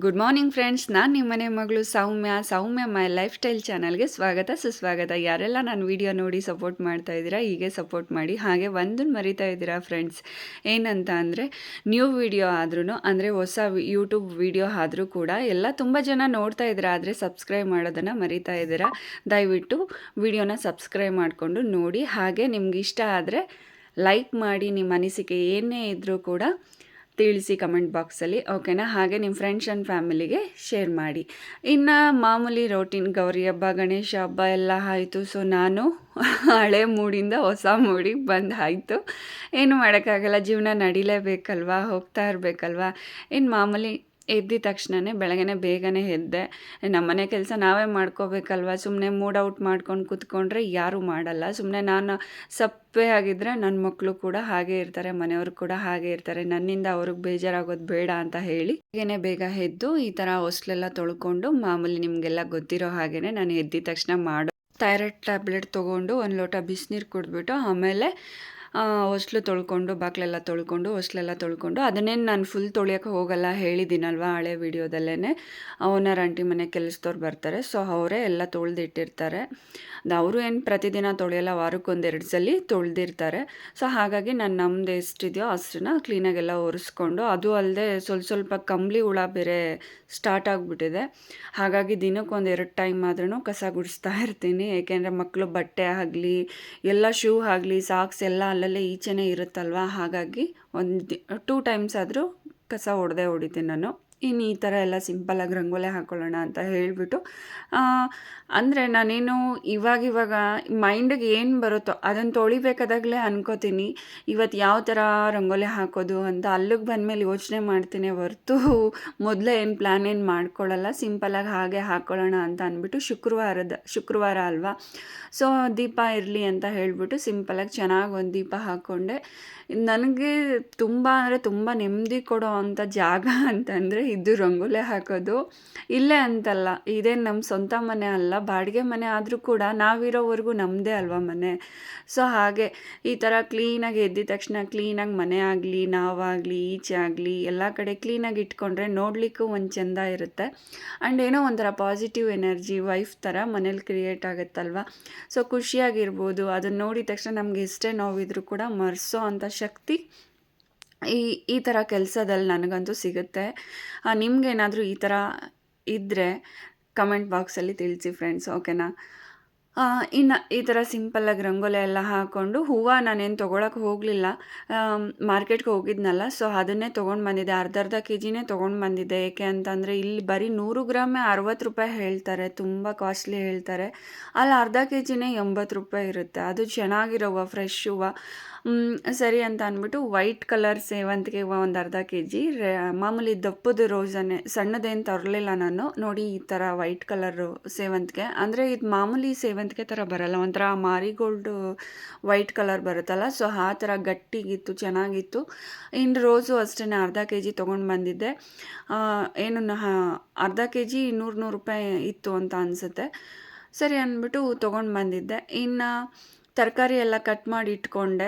Good morning friends, ನಾನು ನಿಮ್ಮನೆ ಮಗಳು ಸೌಮ್ಯ ಮೈ ಲೈಫ್ ಸ್ಟೈಲ್ ಚಾನಲ್ಗೆ ಸ್ವಾಗತ ಸುಸ್ವಾಗತ. ಯಾರೆಲ್ಲ ನಾನು ವಿಡಿಯೋ ನೋಡಿ ಸಪೋರ್ಟ್ ಮಾಡ್ತಾ ಇದ್ದೀರಾ, ಹೀಗೆ ಸಪೋರ್ಟ್ ಮಾಡಿ. ಹಾಗೆ ಒಂದನ್ನು ಮರಿತಾ ಇದ್ದೀರಾ ಫ್ರೆಂಡ್ಸ್, ಏನಂತ ಅಂದರೆ ನ್ಯೂ ವಿಡಿಯೋ ಆದ್ರೂ ಅಂದರೆ ಹೊಸ ಯೂಟ್ಯೂಬ್ ವಿಡಿಯೋ ಆದರೂ ಕೂಡ ಎಲ್ಲ ತುಂಬ ಜನ ನೋಡ್ತಾ ಇದ್ದೀರಾ, ಆದರೆ ಸಬ್ಸ್ಕ್ರೈಬ್ ಮಾಡೋದನ್ನು ಮರಿತಾ ಇದ್ದೀರಾ. ದಯವಿಟ್ಟು ವಿಡಿಯೋನ ಸಬ್ಸ್ಕ್ರೈಬ್ ಮಾಡಿಕೊಂಡು ನೋಡಿ. ಹಾಗೆ ನಿಮ್ಗೆ ಇಷ್ಟ ಆದರೆ ಲೈಕ್ ಮಾಡಿ, ನಿಮ್ಮ ಅನಿಸಿಕೆ ಏನೇ ಇದ್ದರೂ ಕೂಡ ತಿಳಿಸಿ ಕಮೆಂಟ್ ಬಾಕ್ಸಲ್ಲಿ, ಓಕೆನಾ? ಹಾಗೆ ನಿಮ್ಮ ಫ್ರೆಂಡ್ಸ್ ಆ್ಯಂಡ್ ಫ್ಯಾಮಿಲಿಗೆ ಶೇರ್ ಮಾಡಿ. ಇನ್ನು ಮಾಮೂಲಿ ರೋಟೀನ್ ಗೌರಿ ಹಬ್ಬ, ಗಣೇಶ ಹಬ್ಬ ಎಲ್ಲ ಆಯಿತು. ಸೊ ನಾನು ಹಳೆ ಮೂಡಿಂದ ಹೊಸ ಮೂಡಿಗೆ ಬಂದು ಆಯಿತು. ಏನು ಮಾಡೋಕ್ಕಾಗಲ್ಲ, ಜೀವನ ನಡಿಲೇಬೇಕಲ್ವಾ, ಹೋಗ್ತಾ ಇರಬೇಕಲ್ವಾ. ಇನ್ನು ಮಾಮೂಲಿ ಎದ್ದಿದ ತಕ್ಷಣವೇ ಬೆಳಗ್ಗೆ ಬೇಗನೆ ಎದ್ದೆ. ನಮ್ಮನೆ ಕೆಲಸ ನಾವೇ ಮಾಡ್ಕೋಬೇಕಲ್ವ. ಸುಮ್ಮನೆ ಮೂಡ್ ಔಟ್ ಮಾಡ್ಕೊಂಡು ಕೂತ್ಕೊಂಡ್ರೆ ಯಾರೂ ಮಾಡಲ್ಲ. ಸುಮ್ಮನೆ ನಾನು ಸಪ್ಪೆ ಆಗಿದ್ದರೆ ನನ್ನ ಮಕ್ಕಳು ಕೂಡ ಹಾಗೆ ಇರ್ತಾರೆ, ಮನೆಯವರು ಕೂಡ ಹಾಗೆ ಇರ್ತಾರೆ. ನನ್ನಿಂದ ಅವ್ರಿಗೆ ಬೇಜಾರಾಗೋದು ಬೇಡ ಅಂತ ಹೇಳಿ ಬೇಗ ಎದ್ದು ಈ ಥರ ಹೊಸ್ಲೆಲ್ಲ ತೊಳ್ಕೊಂಡು, ಮಾಮೂಲಿ ನಿಮಗೆಲ್ಲ ಗೊತ್ತಿರೋ ಹಾಗೆಯೇ ನಾನು ಎದ್ದಿದ ತಕ್ಷಣ ಥೈರಾಯ್ಡ್ ಟ್ಯಾಬ್ಲೆಟ್ ತೊಗೊಂಡು ಒಂದು ಲೋಟ ಬಿಸಿನೀರು ಕುಡಿದ್ಬಿಟ್ಟು ಆಮೇಲೆ ಹೊಸ್ಲು ತೊಳ್ಕೊಂಡು, ಹೊಸ್ಲೆಲ್ಲ ತೊಳ್ಕೊಂಡು, ಅದನ್ನೇನು ನಾನು ಫುಲ್ ತೊಳೆಯೋಕ್ಕೆ ಹೋಗಲ್ಲ, ಹೇಳಿದ್ದೀನಲ್ವ ಹಳೆ ವೀಡಿಯೋದಲ್ಲೇ. ಓನರ್ ಆಂಟಿ ಮನೆ ಕೆಲಸದವ್ರು ಬರ್ತಾರೆ, ಸೊ ಅವರೇ ಎಲ್ಲ ತೊಳೆದಿಟ್ಟಿರ್ತಾರೆ. ಅವರು ಏನು ಪ್ರತಿದಿನ ತೊಳೆಯಲ್ಲ, ವಾರಕ್ಕೊಂದೆರಡು ಸಲ ತೊಳೆದಿರ್ತಾರೆ. ಸೊ ಹಾಗಾಗಿ ನಾನು ನಮ್ಮದು ಎಷ್ಟಿದೆಯೋ ಅಷ್ಟನ್ನು ಕ್ಲೀನಾಗೆಲ್ಲ ಒರೆಸ್ಕೊಂಡು, ಅದು ಅಲ್ಲದೆ ಸ್ವಲ್ಪ ಕಂಬಳಿ ಹುಳ ಬೇರೆ ಸ್ಟಾರ್ಟ್ ಆಗಿಬಿಟ್ಟಿದೆ. ಹಾಗಾಗಿ ದಿನಕ್ಕೊಂದೆರಡು ಟೈಮ್ ಆದ್ರೂ ಕಸ ಗುಡಿಸ್ತಾ ಇರ್ತೀನಿ. ಏಕೆಂದರೆ ಮಕ್ಕಳು ಬಟ್ಟೆ ಆಗಲಿ, ಎಲ್ಲ ಶೂ ಆಗಲಿ, ಸಾಕ್ಸ್ ಎಲ್ಲ ಅಲ್ಲಲ್ಲೇ ಈಚೆನೇ ಇರುತ್ತಲ್ವ. ಹಾಗಾಗಿ 2 ಟೈಮ್ಸ್ ಆದರೂ ಕಸ ಹೊಡಿತೀನಿ ನಾನು. ಇನ್ನು ಈ ಥರ ಎಲ್ಲ ಸಿಂಪಲ್ಲಾಗಿ ರಂಗೋಲಿ ಹಾಕ್ಕೊಳ್ಳೋಣ ಅಂತ ಹೇಳಿಬಿಟ್ಟು, ಅಂದರೆ ನಾನೇನು ಇವಾಗ ಮೈಂಡಿಗೆ ಏನು ಬರುತ್ತೋ ಅದನ್ನು ತೊಳಿಬೇಕಾದಾಗಲೇ ಅನ್ಕೋತೀನಿ, ಇವತ್ತು ಯಾವ ಥರ ರಂಗೋಲಿ ಹಾಕೋದು ಅಂತ. ಅಲ್ಲಿಗೆ ಬಂದಮೇಲೆ ಯೋಚನೆ ಮಾಡ್ತೀನಿ ಹೊರ್ತು ಮೊದಲೇ ಏನು ಪ್ಲ್ಯಾನ್ ಏನು ಮಾಡ್ಕೊಳ್ಳಲ್ಲ. ಸಿಂಪಲ್ಲಾಗಿ ಹಾಗೆ ಹಾಕ್ಕೊಳ್ಳೋಣ ಅಂತ ಅಂದ್ಬಿಟ್ಟು ಶುಕ್ರವಾರ ಅಲ್ವಾ, ಸೊ ದೀಪ ಇರಲಿ ಅಂತ ಹೇಳಿಬಿಟ್ಟು ಸಿಂಪಲ್ಲಾಗಿ ಚೆನ್ನಾಗಿ ಒಂದು ದೀಪ ಹಾಕ್ಕೊಂಡೆ. ನನಗೆ ತುಂಬ ಅಂದರೆ ತುಂಬ ನೆಮ್ಮದಿ ಕೊಡೋ ಅಂಥ ಜಾಗ ಅಂತಂದರೆ ಇದು ರಂಗೋಲಿ ಹಾಕೋದು. ಇಲ್ಲೇ ಅಂತಲ್ಲ, ಇದೇನು ನಮ್ಮ ಸ್ವಂತ ಮನೆ ಅಲ್ಲ, ಬಾಡಿಗೆ ಮನೆ ಆದರೂ ಕೂಡ ನಾವಿರೋವರೆಗೂ ನಮ್ಮದೇ ಅಲ್ವಾ ಮನೆ. ಸೊ ಹಾಗೆ ಈ ಥರ ಕ್ಲೀನಾಗಿ ಎದ್ದಿದ ತಕ್ಷಣ ಕ್ಲೀನಾಗಿ ಮನೆ ಆಗಲಿ, ನಾವಾಗಲಿ, ಈಚೆ ಆಗಲಿ ಎಲ್ಲ ಕಡೆ ಕ್ಲೀನಾಗಿ ಇಟ್ಕೊಂಡ್ರೆ ನೋಡಲಿಕ್ಕೂ ಒಂದು ಚೆಂದ ಇರುತ್ತೆ. ಆ್ಯಂಡ್ ಏನೋ ಒಂಥರ ಪಾಸಿಟಿವ್ ಎನರ್ಜಿ ವೈಫ್ ಥರ ಮನೇಲಿ ಕ್ರಿಯೇಟ್ ಆಗುತ್ತಲ್ವ. ಸೊ ಖುಷಿಯಾಗಿರ್ಬೋದು. ಅದನ್ನು ನೋಡಿದ ತಕ್ಷಣ ನಮಗೆ ಎಷ್ಟೇ ನೋವಿದ್ರೂ ಕೂಡ ಮರೆಸೋ ಅಂಥ ಶಕ್ತಿ ಈ ಥರ ಕೆಲಸದಲ್ಲಿ ನನಗಂತೂ ಸಿಗುತ್ತೆ. ನಿಮಗೇನಾದರೂ ಈ ಥರ ಇದ್ದರೆ ಕಮೆಂಟ್ ಬಾಕ್ಸಲ್ಲಿ ತಿಳಿಸಿ ಫ್ರೆಂಡ್ಸ್, ಓಕೆನಾ? ಇನ್ನು ಈ ಥರ ಸಿಂಪಲ್ಲಾಗಿ ರಂಗೋಲಿ ಎಲ್ಲ ಹಾಕ್ಕೊಂಡು, ಹೂವು ನಾನೇನು ತೊಗೊಳಕ್ಕೆ ಹೋಗಲಿಲ್ಲ, ಮಾರ್ಕೆಟ್ಗೆ ಹೋಗಿದ್ನಲ್ಲ, ಸೊ ಅದನ್ನೇ ತೊಗೊಂಡು ಬಂದಿದ್ದೆ. ಅರ್ಧ ಕೆ.ಜಿನೇ ತೊಗೊಂಡು ಬಂದಿದ್ದೆ. ಏಕೆ ಅಂತಂದರೆ ಇಲ್ಲಿ ಬರೀ 100 ಗ್ರಾಮೇ 60 ರೂಪಾಯಿ ಹೇಳ್ತಾರೆ, ತುಂಬ ಕಾಸ್ಟ್ಲಿ ಹೇಳ್ತಾರೆ. ಅಲ್ಲಿ ಅರ್ಧ ಕೆ.ಜಿನೇ 80 ರೂಪಾಯಿ ಇರುತ್ತೆ. ಅದು ಚೆನ್ನಾಗಿರೋ ಹೂವು, ಫ್ರೆಶ್ ಹೂವು. ಸರಿ ಅಂತ ಅಂದ್ಬಿಟ್ಟು ವೈಟ್ ಕಲರ್ ಸೇವಂತಿಗೆ ಹೂವು ಒಂದು ಅರ್ಧ ಕೆ.ಜಿ, ಮಾಮೂಲಿ ದಪ್ಪದ ರೋಸನ್ನೇ, ಸಣ್ಣದೇನು ತರಲಿಲ್ಲ ನಾನು. ನೋಡಿ ಈ ಥರ ವೈಟ್ ಕಲರು ಸೇವಂತಿಗೆ, ಅಂದರೆ ಇದು ಮಾಮೂಲಿ ಸೇವಂತಿಗೆ ಥರ ಬರಲ್ಲ, ಒಂಥರ ಮಾರಿಗೋಲ್ಡು ವೈಟ್ ಕಲರ್ ಬರುತ್ತಲ್ಲ, ಸೊ ಆ ಥರ ಗಟ್ಟಿಗಿತ್ತು, ಚೆನ್ನಾಗಿತ್ತು. ಇನ್ನು ರೋಸು ಅಷ್ಟೇ ಅರ್ಧ ಕೆ.ಜಿ ತೊಗೊಂಡು ಬಂದಿದ್ದೆ. ಏನು ಅರ್ಧ ಕೆ.ಜಿ 100 ರೂಪಾಯಿ ಇತ್ತು ಅಂತ ಅನಿಸುತ್ತೆ. ಸರಿ ಅಂದ್ಬಿಟ್ಟು ತೊಗೊಂಡು ಬಂದಿದ್ದೆ. ಇನ್ನು ತರಕಾರಿ ಎಲ್ಲ ಕಟ್ ಮಾಡಿ ಇಟ್ಕೊಂಡೆ.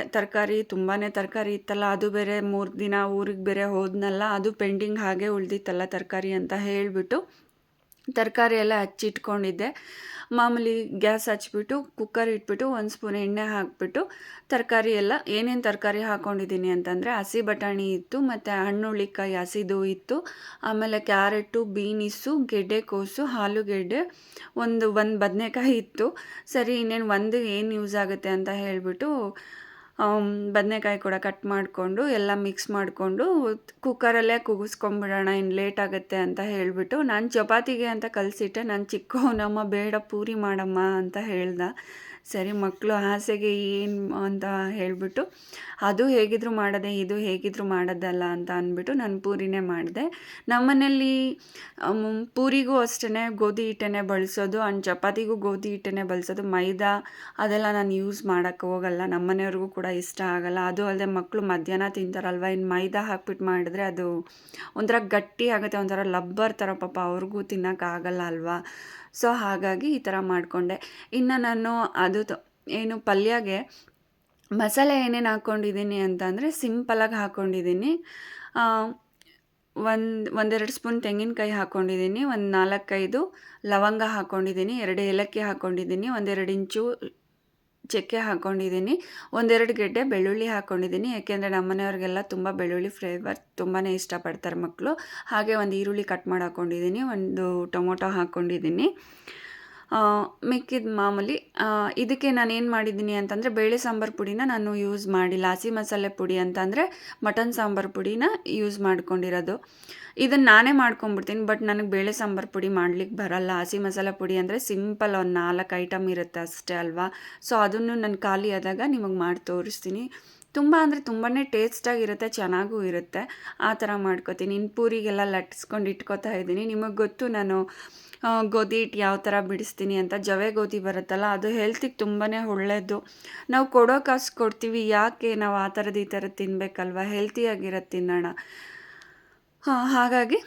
ತುಂಬಾ ತರಕಾರಿ ಇತ್ತಲ್ಲ, ಅದು ಬೇರೆ 3 ದಿನ ಊರಿಗೆ ಬೇರೆ ಹೋದ್ನಲ್ಲ, ಅದು ಪೆಂಡಿಂಗ್ ಹಾಗೆ ಉಳಿದಿತ್ತಲ್ಲ ತರಕಾರಿ ಅಂತ ಹೇಳಿಬಿಟ್ಟು ತರಕಾರಿ ಎಲ್ಲ ಹಚ್ಚಿಟ್ಕೊಂಡಿದ್ದೆ. ಮಾಮೂಲಿ ಗ್ಯಾಸ್ ಹಚ್ಬಿಟ್ಟು ಕುಕ್ಕರ್ ಇಟ್ಬಿಟ್ಟು 1 ಸ್ಪೂನ್ ಎಣ್ಣೆ ಹಾಕಿಬಿಟ್ಟು ತರಕಾರಿ ಎಲ್ಲ ಏನೇನು ತರಕಾರಿ ಹಾಕ್ಕೊಂಡಿದ್ದೀನಿ ಅಂತಂದರೆ ಹಸಿ ಬಟಾಣಿ ಇತ್ತು, ಮತ್ತು ಹಣ್ಣುಳ್ಳಿಕಾಯಿ ಹಸಿದು ಇತ್ತು, ಆಮೇಲೆ ಕ್ಯಾರೆಟು, ಬೀನಿಸು, ಗೆಡ್ಡೆಕೋಸು, ಆಲೂಗೆಡ್ಡೆ, ಒಂದು ಬದನೆಕಾಯಿ ಇತ್ತು. ಸರಿ ಇನ್ನೇನು ಒಂದು ಏನು ಯೂಸ್ ಆಗುತ್ತೆ ಅಂತ ಹೇಳಿಬಿಟ್ಟು ಬದನೆಕಾಯಿ ಕೂಡ ಕಟ್ ಮಾಡಿಕೊಂಡು ಎಲ್ಲ ಮಿಕ್ಸ್ ಮಾಡಿಕೊಂಡು ಕುಕ್ಕರಲ್ಲೇ ಕೂಗಿಸ್ಕೊಂಬಿಡೋಣ, ಇನ್ನು ಲೇಟ್ ಆಗುತ್ತೆ ಅಂತ ಹೇಳಿಬಿಟ್ಟು ನಾನು ಚಪಾತಿಗೆ ಅಂತ ಕಲಸಿಟ್ಟೆ. ನನ್ನ ಚಿಕ್ಕವನಮ್ಮ ಬೇಡ ಪೂರಿ ಮಾಡಮ್ಮ ಅಂತ ಹೇಳ್ದ. ಸರಿ ಮಕ್ಕಳು ಆಸೆಗೆ ಏನು ಅಂತ ಹೇಳಿಬಿಟ್ಟು ಅದು ಹೇಗಿದ್ರು ಮಾಡೋದೆ, ಇದು ಹೇಗಿದ್ರು ಮಾಡೋದಲ್ಲ ಅಂತ ಅಂದ್ಬಿಟ್ಟು ನಾನು ಪೂರಿನೇ ಮಾಡಿದೆ. ನಮ್ಮನೇಲಿ ಪೂರಿಗೂ ಅಷ್ಟೇ ಗೋಧಿ ಹಿಟ್ಟನ್ನೇ ಬಳಸೋದು, ಆ್ಯಂಡ್ ಚಪಾತಿಗೂ ಗೋಧಿ ಹಿಟ್ಟನ್ನೇ ಬಳಸೋದು. ಮೈದಾ ಅದೆಲ್ಲ ನಾನು ಯೂಸ್ ಮಾಡೋಕ್ಕೆ ಹೋಗಲ್ಲ, ನಮ್ಮನೆಯವ್ರಿಗೂ ಕೂಡ ಇಷ್ಟ ಆಗಲ್ಲ. ಅದು ಅಲ್ಲದೆ ಮಕ್ಕಳು ಮಧ್ಯಾಹ್ನ ತಿಂತಾರಲ್ವ, ಇನ್ನು ಮೈದಾ ಹಾಕ್ಬಿಟ್ಟು ಮಾಡಿದ್ರೆ ಅದು ಒಂಥರ ಗಟ್ಟಿ ಆಗುತ್ತೆ, ಒಂಥರ ಲಬ್ಬರ್ ಥರ, ಪಾಪ ಅವ್ರಿಗೂ ತಿನ್ನೋಕ್ಕಾಗಲ್ಲ ಅಲ್ವಾ. ಸೊ ಹಾಗಾಗಿ ಈ ಥರ ಮಾಡಿಕೊಂಡೆ. ಇನ್ನು ನಾನು ಅದು ಏನು ಪಲ್ಯಗೆ ಮಸಾಲೆ ಏನೇನು ಹಾಕ್ಕೊಂಡಿದ್ದೀನಿ ಅಂತ ಅಂದರೆ ಸಿಂಪಲಾಗಿ ಹಾಕ್ಕೊಂಡಿದ್ದೀನಿ. ಒಂದೆರಡು ಸ್ಪೂನ್ ತೆಂಗಿನಕಾಯಿ ಹಾಕ್ಕೊಂಡಿದ್ದೀನಿ, ಒಂದು 4-5 ಲವಂಗ ಹಾಕ್ಕೊಂಡಿದ್ದೀನಿ, 2 ಏಲಕ್ಕಿ ಹಾಕ್ಕೊಂಡಿದ್ದೀನಿ, 1-2 ಇಂಚು ಚಕ್ಕೆ ಹಾಕ್ಕೊಂಡಿದ್ದೀನಿ, 1-2 ಗೆಡ್ಡೆ ಬೆಳ್ಳುಳ್ಳಿ ಹಾಕ್ಕೊಂಡಿದ್ದೀನಿ. ಏಕೆಂದರೆ ನಮ್ಮ ಮನೆಯವ್ರಿಗೆಲ್ಲ ತುಂಬ ಬೆಳ್ಳುಳ್ಳಿ ಫ್ಲೇವರ್ ತುಂಬಾ ಇಷ್ಟಪಡ್ತಾರೆ ಮಕ್ಕಳು. ಹಾಗೆ ಒಂದು ಈರುಳ್ಳಿ ಕಟ್ ಮಾಡಿ ಹಾಕ್ಕೊಂಡಿದ್ದೀನಿ, ಒಂದು ಟೊಮೊಟೊ ಹಾಕ್ಕೊಂಡಿದ್ದೀನಿ. ಮಿಕ್ಕಿದ ಮಾಮೂಲಿ. ಇದಕ್ಕೆ ನಾನೇನು ಮಾಡಿದ್ದೀನಿ ಅಂತಂದರೆ, ಬೇಳೆ ಸಾಂಬಾರು ಪುಡಿನ ನಾನು ಯೂಸ್ ಮಾಡಿಲ್ಲ. ಹಸಿ ಮಸಾಲೆ ಪುಡಿ ಅಂತಂದರೆ ಮಟನ್ ಸಾಂಬಾರು ಪುಡಿನ ಯೂಸ್ ಮಾಡ್ಕೊಂಡಿರೋದು. ಇದನ್ನು ನಾನೇ ಮಾಡ್ಕೊಂಬಿಡ್ತೀನಿ, ಬಟ್ ನನಗೆ ಬೇಳೆ ಸಾಂಬಾರು ಪುಡಿ ಮಾಡ್ಲಿಕ್ಕೆ ಬರಲ್ಲ. ಹಸಿ ಮಸಾಲೆ ಪುಡಿ ಅಂದರೆ ಸಿಂಪಲ್ ಒಂದು 4 ಐಟಮ್ ಇರುತ್ತೆ ಅಷ್ಟೇ ಅಲ್ವಾ. ಸೊ ಅದನ್ನು ನಾನು ಖಾಲಿ ಆದಾಗ ನಿಮಗೆ ಮಾಡಿ ತೋರಿಸ್ತೀನಿ. ತುಂಬ ಅಂದರೆ ತುಂಬಾ ಟೇಸ್ಟಾಗಿರುತ್ತೆ, ಚೆನ್ನಾಗೂ ಇರುತ್ತೆ. ಆ ಥರ ಮಾಡ್ಕೋತೀನಿ. ಇನ್ನು ಪೂರಿಗೆಲ್ಲ ಲಟ್ಟಿಸ್ಕೊಂಡು ಇಟ್ಕೋತಾ ಇದ್ದೀನಿ. ನಿಮಗೆ ಗೊತ್ತು ನಾನು ಗೋಧಿ ಹಿಟ್ಟು ಯಾವ ಥರ ಬಿಡಿಸ್ತೀನಿ ಅಂತ. ಜವೆ ಗೋಧಿ ಬರುತ್ತಲ್ಲ, ಅದು ಹೆಲ್ತಿಗೆ ತುಂಬಾ ಒಳ್ಳೆಯದು. ನಾವು ಕೊಡೋ ಕಾಸು ಕೊಡ್ತೀವಿ, ಯಾಕೆ ನಾವು ಆ ಥರದ್ದು ಈ ಥರದ್ದು ತಿನ್ನಬೇಕಲ್ವ, ಹೆಲ್ತಿಯಾಗಿರೋದು ತಿನ್ನೋಣ. ಹಾಗಾಗಿ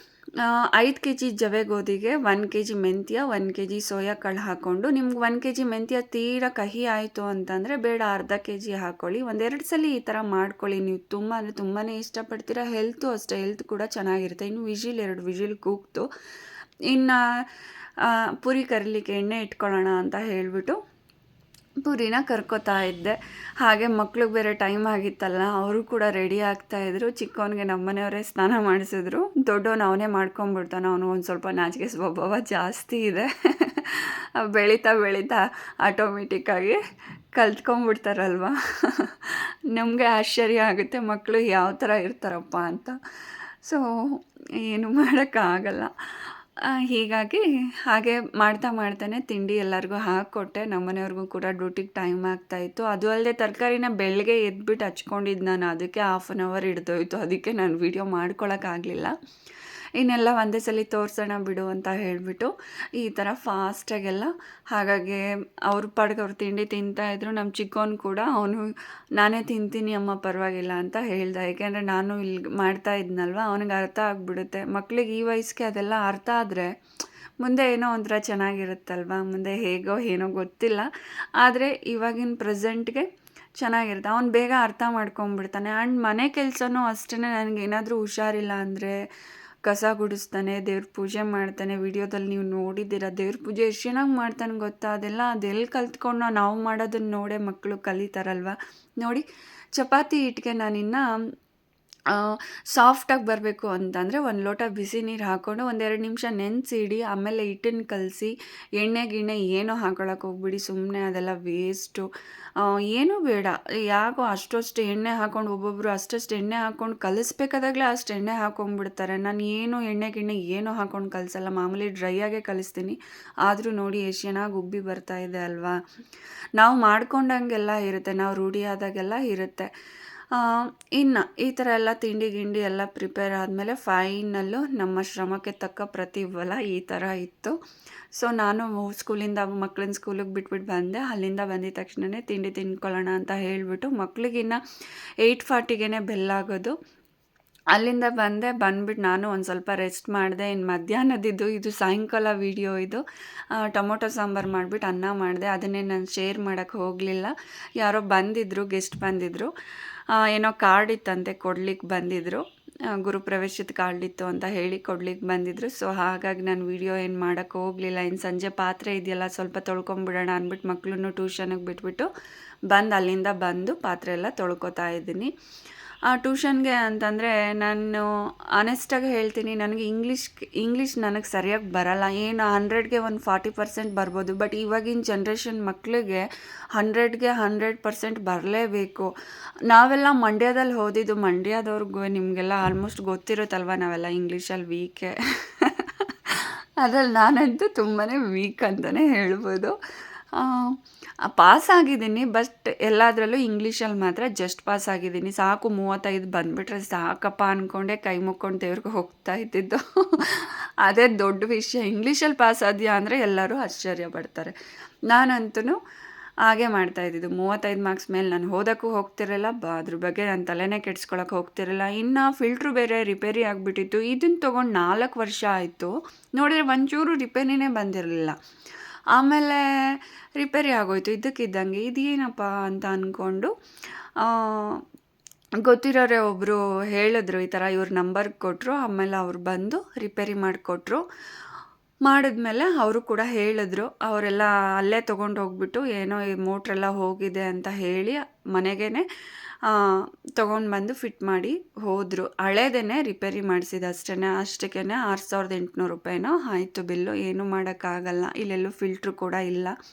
5 kg ಜವೆ ಗೋಧಿಗೆ 1 kg ಮೆಂತ್ಯ, 1 kg ಸೋಯಾ ಕಾಳು ಹಾಕ್ಕೊಂಡು, ನಿಮ್ಗೆ 1 kg ಮೆಂತ್ಯ ತೀರಾ ಕಹಿ ಆಯಿತು ಅಂತಂದರೆ ಬೇಡ, ಅರ್ಧ kg ಹಾಕ್ಕೊಳ್ಳಿ. 1-2 ಸಲ ಈ ಥರ ಮಾಡ್ಕೊಳ್ಳಿ. ನೀವು ತುಂಬ ಅಂದರೆ ತುಂಬಾ ಇಷ್ಟಪಡ್ತೀರ. ಹೆಲ್ತು ಅಷ್ಟೇ, ಹೆಲ್ತ್ ಕೂಡ ಚೆನ್ನಾಗಿರುತ್ತೆ. ಇನ್ನು 2 ವಿಜಿಲ್ ಕೂಗ್ತು. ಇನ್ನು ಪೂರಿ ಕರಿಲಿಕ್ಕೆ ಎಣ್ಣೆ ಇಟ್ಕೊಳ್ಳೋಣ ಅಂತ ಹೇಳಿಬಿಟ್ಟು ಪೂರಿನ ಕರ್ಕೋತಾ ಇದ್ದೆ. ಹಾಗೆ ಮಕ್ಳಿಗೆ ಬೇರೆ ಟೈಮ್ ಆಗಿತ್ತಲ್ಲ, ಅವರು ಕೂಡ ರೆಡಿ ಆಗ್ತಾಯಿದ್ರು. ಚಿಕ್ಕವನಿಗೆ ನಮ್ಮ ಮನೆಯವರೇ ಸ್ನಾನ ಮಾಡಿಸಿದ್ರು. ದೊಡ್ಡವನು ಅವನೇ ಮಾಡ್ಕೊಂಬಿಡ್ತಾನೆ. ಅವನು ಒಂದು ಸ್ವಲ್ಪ ನಾಚಿಕೆ ಸ್ವಭಾವ ಜಾಸ್ತಿ ಇದೆ. ಬೆಳೀತಾ ಬೆಳೀತಾ ಆಟೋಮೆಟಿಕ್ಕಾಗಿ ಕಲ್ತ್ಕೊಂಡ್ಬಿಡ್ತಾರಲ್ವ. ನಮಗೆ ಆಶ್ಚರ್ಯ ಆಗುತ್ತೆ ಮಕ್ಕಳು ಯಾವ ಥರ ಇರ್ತಾರಪ್ಪ ಅಂತ. ಸೊ ಏನು ಮಾಡೋಕ್ಕಾಗಲ್ಲ. ಹೀಗಾಗಿ ಹಾಗೆ ಮಾಡ್ತಾನೆ ತಿಂಡಿ ಎಲ್ಲರಿಗೂ ಹಾಕ್ಕೊಟ್ಟೆ. ನಮ್ಮ ಮನೆಯವ್ರಿಗೂ ಕೂಡ ಡ್ಯೂಟಿಗೆ ಟೈಮ್ ಆಗ್ತಾಯಿತ್ತು. ಅದು ಅಲ್ಲದೆ ತರಕಾರಿನ ಬೆಳಗ್ಗೆ ಎದ್ಬಿಟ್ಟು ಹಚ್ಕೊಂಡಿದ್ದು ನಾನು, ಅದಕ್ಕೆ 1/2 an hour ಹಿಡ್ದೋಯ್ತು. ಅದಕ್ಕೆ ನಾನು ವೀಡಿಯೋ ಮಾಡ್ಕೊಳಕ್ಕಾಗಲಿಲ್ಲ. ಇನ್ನೆಲ್ಲ ಒಂದೇ ಸಲ ತೋರಿಸೋಣ ಬಿಡು ಅಂತ ಹೇಳಿಬಿಟ್ಟು ಈ ಥರ ಫಾಸ್ಟಾಗೆಲ್ಲ. ಹಾಗಾಗಿ ಅವ್ರ ಪಾಡಿಗೆ ಅವ್ರು ತಿಂಡಿ ತಿಂತಾಯಿದ್ರು. ನಮ್ಮ ಚಿಕ್ಕವನು ಕೂಡ ಅವನು ನಾನೇ ತಿಂತೀನಿ ಅಮ್ಮ ಪರವಾಗಿಲ್ಲ ಅಂತ ಹೇಳ್ದ. ಏಕೆಂದರೆ ನಾನು ಇಲ್ಲಿ ಮಾಡ್ತಾ ಇದ್ನಲ್ವ, ಅವನಿಗೆ ಅರ್ಥ ಆಗಿಬಿಡುತ್ತೆ. ಮಕ್ಳಿಗೆ ಈ ವಯಸ್ಸಿಗೆ ಅದೆಲ್ಲ ಅರ್ಥ ಆದರೆ ಮುಂದೆ ಏನೋ ಒಂಥರ ಚೆನ್ನಾಗಿರುತ್ತಲ್ವ. ಮುಂದೆ ಹೇಗೋ ಏನೋ ಗೊತ್ತಿಲ್ಲ, ಆದರೆ ಇವಾಗಿನ ಪ್ರೆಸೆಂಟ್ಗೆ ಚೆನ್ನಾಗಿರುತ್ತೆ. ಅವ್ನು ಬೇಗ ಅರ್ಥ ಮಾಡ್ಕೊಂಬಿಡ್ತಾನೆ. ಆ್ಯಂಡ್ ಮನೆ ಕೆಲಸನೂ ಅಷ್ಟೇ. ನನಗೇನಾದರೂ ಹುಷಾರಿಲ್ಲ ಅಂದರೆ ಕಸ ಗುಡಿಸ್ತಾನೆ, ದೇವ್ರ ಪೂಜೆ ಮಾಡ್ತಾನೆ. ವಿಡಿಯೋದಲ್ಲಿ ನೀವು ನೋಡಿದ್ದೀರ, ದೇವ್ರ ಪೂಜೆ ಎಷ್ಟು ಚೆನ್ನಾಗಿ ಮಾಡ್ತಾನೆ ಗೊತ್ತಾ. ಅದೆಲ್ಲಿ ಕಲ್ತ್ಕೊಂಡು ನಾವು ಮಾಡೋದನ್ನ ನೋಡೇ ಮಕ್ಕಳು ಕಲಿತಾರಲ್ವ. ನೋಡಿ, ಚಪಾತಿ ಹಿಟ್ಟಿಗೆ ನಾನಿನ್ನು ಸಾಫ್ಟಾಗಿ ಬರಬೇಕು ಅಂತಂದರೆ 1 ಲೋಟ ಬಿಸಿ ನೀರು ಹಾಕ್ಕೊಂಡು 1-2 ನಿಮಿಷ ನೆನೆಸಿಡಿ. ಆಮೇಲೆ ಹಿಟ್ಟನ್ನು ಕಲಸಿ, ಎಣ್ಣೆ ಗಿಣ್ಣೆ ಏನೂ ಹಾಕೊಳಕ್ಕೆ ಹೋಗ್ಬಿಡಿ. ಸುಮ್ಮನೆ ಅದೆಲ್ಲ ವೇಸ್ಟು. ಏನೂ ಬೇಡ. ಯಾಕೋ ಅಷ್ಟು ಎಣ್ಣೆ ಹಾಕ್ಕೊಂಡು ಒಬ್ಬೊಬ್ಬರು ಅಷ್ಟು ಎಣ್ಣೆ ಹಾಕ್ಕೊಂಡು ಕಲಿಸ್ಬೇಕಾದಾಗಲೇ ಅಷ್ಟು ಎಣ್ಣೆ ಹಾಕ್ಕೊಂಡ್ಬಿಡ್ತಾರೆ. ನಾನು ಎಣ್ಣೆ ಗಿಣ್ಣೆ ಏನೂ ಹಾಕ್ಕೊಂಡು ಕಲಿಸಲ್ಲ, ಮಾಮೂಲಿ ಡ್ರೈಯಾಗೇ ಕಲಿಸ್ತೀನಿ. ಆದರೂ ನೋಡಿ ಎಷ್ಟು ಚೆನ್ನಾಗಿ ಉಬ್ಬಿ ಬರ್ತಾ ಇದೆ ಅಲ್ವಾ. ನಾವು ಮಾಡ್ಕೊಂಡಂಗೆಲ್ಲ ಇರುತ್ತೆ, ನಾವು ರೂಢಿ ಆದಾಗೆಲ್ಲ ಇರುತ್ತೆ. ಇನ್ನು ಈ ಥರ ಎಲ್ಲ ತಿಂಡಿ ಗಿಂಡಿ ಎಲ್ಲ ಪ್ರಿಪೇರ್ ಆದಮೇಲೆ ಫೈನಲ್ಲು ನಮ್ಮ ಶ್ರಮಕ್ಕೆ ತಕ್ಕ ಪ್ರತಿಫಲ ಈ ಥರ ಇತ್ತು. ಸೊ ನಾನು ಸ್ಕೂಲಿಂದ ಮಕ್ಕಳನ್ನ ಸ್ಕೂಲಿಗೆ ಬಿಟ್ಬಿಟ್ಟು ಬಂದೆ. ಅಲ್ಲಿಂದ ಬಂದಿದ ತಕ್ಷಣವೇ ತಿಂಡಿ ತಿನ್ಕೊಳ್ಳೋಣ ಅಂತ ಹೇಳಿಬಿಟ್ಟು, ಮಕ್ಳಿಗಿನ್ನ 8:40ಗೆ ಬೆಲ್ ಆಗೋದು. ಅಲ್ಲಿಂದ ಬಂದ್ಬಿಟ್ಟು ನಾನು ಒಂದು ಸ್ವಲ್ಪ ರೆಸ್ಟ್ ಮಾಡಿದೆ. ಇನ್ನು ಮಧ್ಯಾಹ್ನದಿದ್ದು ಇದು ಸಾಯಂಕಾಲ ವೀಡಿಯೋ ಇದು. ಟೊಮೊಟೊ ಸಾಂಬಾರು ಮಾಡಿಬಿಟ್ಟು ಅನ್ನ ಮಾಡಿದೆ. ಅದನ್ನೇ ನಾನು ಶೇರ್ ಮಾಡೋಕ್ಕೆ ಹೋಗಲಿಲ್ಲ. ಯಾರೋ ಬಂದಿದ್ದರು, ಗೆಸ್ಟ್ ಬಂದಿದ್ದರು. ಏನೋ ಕಾರ್ಡ್ ಇತ್ತಂತೆ ಕೊಡ್ಲಿಕ್ಕೆ ಬಂದಿದ್ದರು. ಗುರುಪ್ರವೇಶದ ಕಾರ್ಡ್ ಇತ್ತು ಅಂತ ಹೇಳಿ ಕೊಡ್ಲಿಕ್ಕೆ ಬಂದಿದ್ದರು. ಸೊ ಹಾಗಾಗಿ ನಾನು ವೀಡಿಯೋ ಏನು ಮಾಡೋಕ್ಕೆ ಹೋಗಲಿಲ್ಲ. ಇನ್ನು ಸಂಜೆ ಪಾತ್ರೆ ಇದೆಯಲ್ಲ ಸ್ವಲ್ಪ ತೊಳ್ಕೊಂಬಿಡೋಣ ಅಂದ್ಬಿಟ್ಟು ಮಕ್ಕಳನ್ನು ಟ್ಯೂಷನಿಗೆ ಬಿಟ್ಬಿಟ್ಟು ಅಲ್ಲಿಂದ ಬಂದು ಪಾತ್ರೆ ಎಲ್ಲ ತೊಳ್ಕೊತಾ ಇದ್ದೀನಿ. ಟ್ಯೂಷನ್ಗೆ ಅಂತಂದರೆ ನಾನು ಆನೆಸ್ಟಾಗಿ ಹೇಳ್ತೀನಿ, ನನಗೆ ಇಂಗ್ಲೀಷ್ ನನಗೆ ಸರಿಯಾಗಿ ಬರಲ್ಲ. ಏನು 100ಗೆ ಒಂದು 40% ಬರ್ಬೋದು. ಬಟ್ ಇವಾಗಿನ ಜನ್ರೇಷನ್ ಮಕ್ಕಳಿಗೆ 100ಗೆ 100% ಬರಲೇಬೇಕು. ನಾವೆಲ್ಲ ಮಂಡ್ಯದಲ್ಲಿ ಓದಿದ್ದು. ಮಂಡ್ಯದವ್ರಿಗೂ ನಿಮಗೆಲ್ಲ ಆಲ್ಮೋಸ್ಟ್ ಗೊತ್ತಿರುತ್ತಲ್ವ, ನಾವೆಲ್ಲ ಇಂಗ್ಲೀಷಲ್ಲಿ ವೀಕೆ. ಅದ್ರಲ್ಲಿ ನಾನಂತೂ ತುಂಬಾ ವೀಕ್ ಅಂತಲೇ ಹೇಳ್ಬೋದು. ಪಾಸ್ ಆಗಿದ್ದೀನಿ, ಬಟ್ ಎಲ್ಲದರಲ್ಲೂ ಇಂಗ್ಲೀಷಲ್ಲಿ ಮಾತ್ರ ಜಸ್ಟ್ ಪಾಸ್ ಆಗಿದ್ದೀನಿ. ಸಾಕು 35 ಬಂದುಬಿಟ್ರೆ ಸಾಕಪ್ಪ ಅಂದ್ಕೊಂಡೆ ಕೈ ಮುಕ್ಕೊಂಡು ದೇವ್ರಿಗೆ ಹೋಗ್ತಾ ಇದ್ದಿದ್ದು. ಅದೇ ದೊಡ್ಡ ವಿಷಯ. ಇಂಗ್ಲೀಷಲ್ಲಿ ಪಾಸ್ ಆದ್ಯಾ ಅಂದರೆ ಎಲ್ಲರೂ ಆಶ್ಚರ್ಯ ಪಡ್ತಾರೆ. ನಾನಂತೂ ಹಾಗೆ ಮಾಡ್ತಾಯಿದ್ದಿದ್ದು. 35 ಮಾರ್ಕ್ಸ್ ಮೇಲೆ ನಾನು ಓದೋಕ್ಕೂ ಹೋಗ್ತಿರಲಿಲ್ಲ, ಅದ್ರ ಬಗ್ಗೆ ನಾನು ತಲೆನೇ ಕೆಡ್ಸ್ಕೊಳಕ್ಕೆ ಹೋಗ್ತಿರಲಿಲ್ಲ. ಇನ್ನು ಫಿಲ್ಟ್ರು ಬೇರೆ ರಿಪೇರಿ ಆಗಿಬಿಟ್ಟಿತ್ತು. ಇದನ್ನು ತೊಗೊಂಡು 4 ವರ್ಷ ಆಯಿತು. ನೋಡಿದರೆ ಒಂಚೂರು ರಿಪೇರಿನೇ ಬಂದಿರಲಿಲ್ಲ. ಆಮೇಲೆ ರಿಪೇರಿ ಆಗೋಯ್ತು ಇದ್ದಕ್ಕಿದ್ದಂಗೆ. ಇದೇನಪ್ಪ ಅಂತ ಅಂದ್ಕೊಂಡು ಗೊತ್ತಿರೋರೇ ಒಬ್ಬರು ಹೇಳಿದ್ರು, ಈ ಥರ ಇವ್ರ ನಂಬರ್ ಕೊಟ್ಟರು. ಆಮೇಲೆ ಅವ್ರು ಬಂದು ರಿಪೇರಿ ಮಾಡಿಕೊಟ್ರು. ಮಾಡಿದ್ಮೇಲೆ ಅವರು ಕೂಡ ಹೇಳಿದ್ರು, ಅವರೆಲ್ಲ ಅಲ್ಲೇ ತೊಗೊಂಡು ಹೋಗ್ಬಿಟ್ಟು ಏನೋ ಈ ಮೋಟ್ರೆಲ್ಲ ಹೋಗಿದೆ ಅಂತ ಹೇಳಿ ಮನೆಗೇ ತೊಗೊಂಡು ಬಂದು ಫಿಟ್ ಮಾಡಿ ಹೋದರು. ಹಳೇದೇ ರಿಪೇರಿ ಮಾಡಿಸಿದ್ದು ಅಷ್ಟಕ್ಕೇ 6800 ರೂಪಾಯಿನೋ ಆಯಿತು ಬಿಲ್ಲು. ಏನೂ ಮಾಡೋಕ್ಕಾಗಲ್ಲ, ಇಲ್ಲೆಲ್ಲೂ ಫಿಲ್ಟ್ರು ಕೂಡ ಇಲ್ಲ.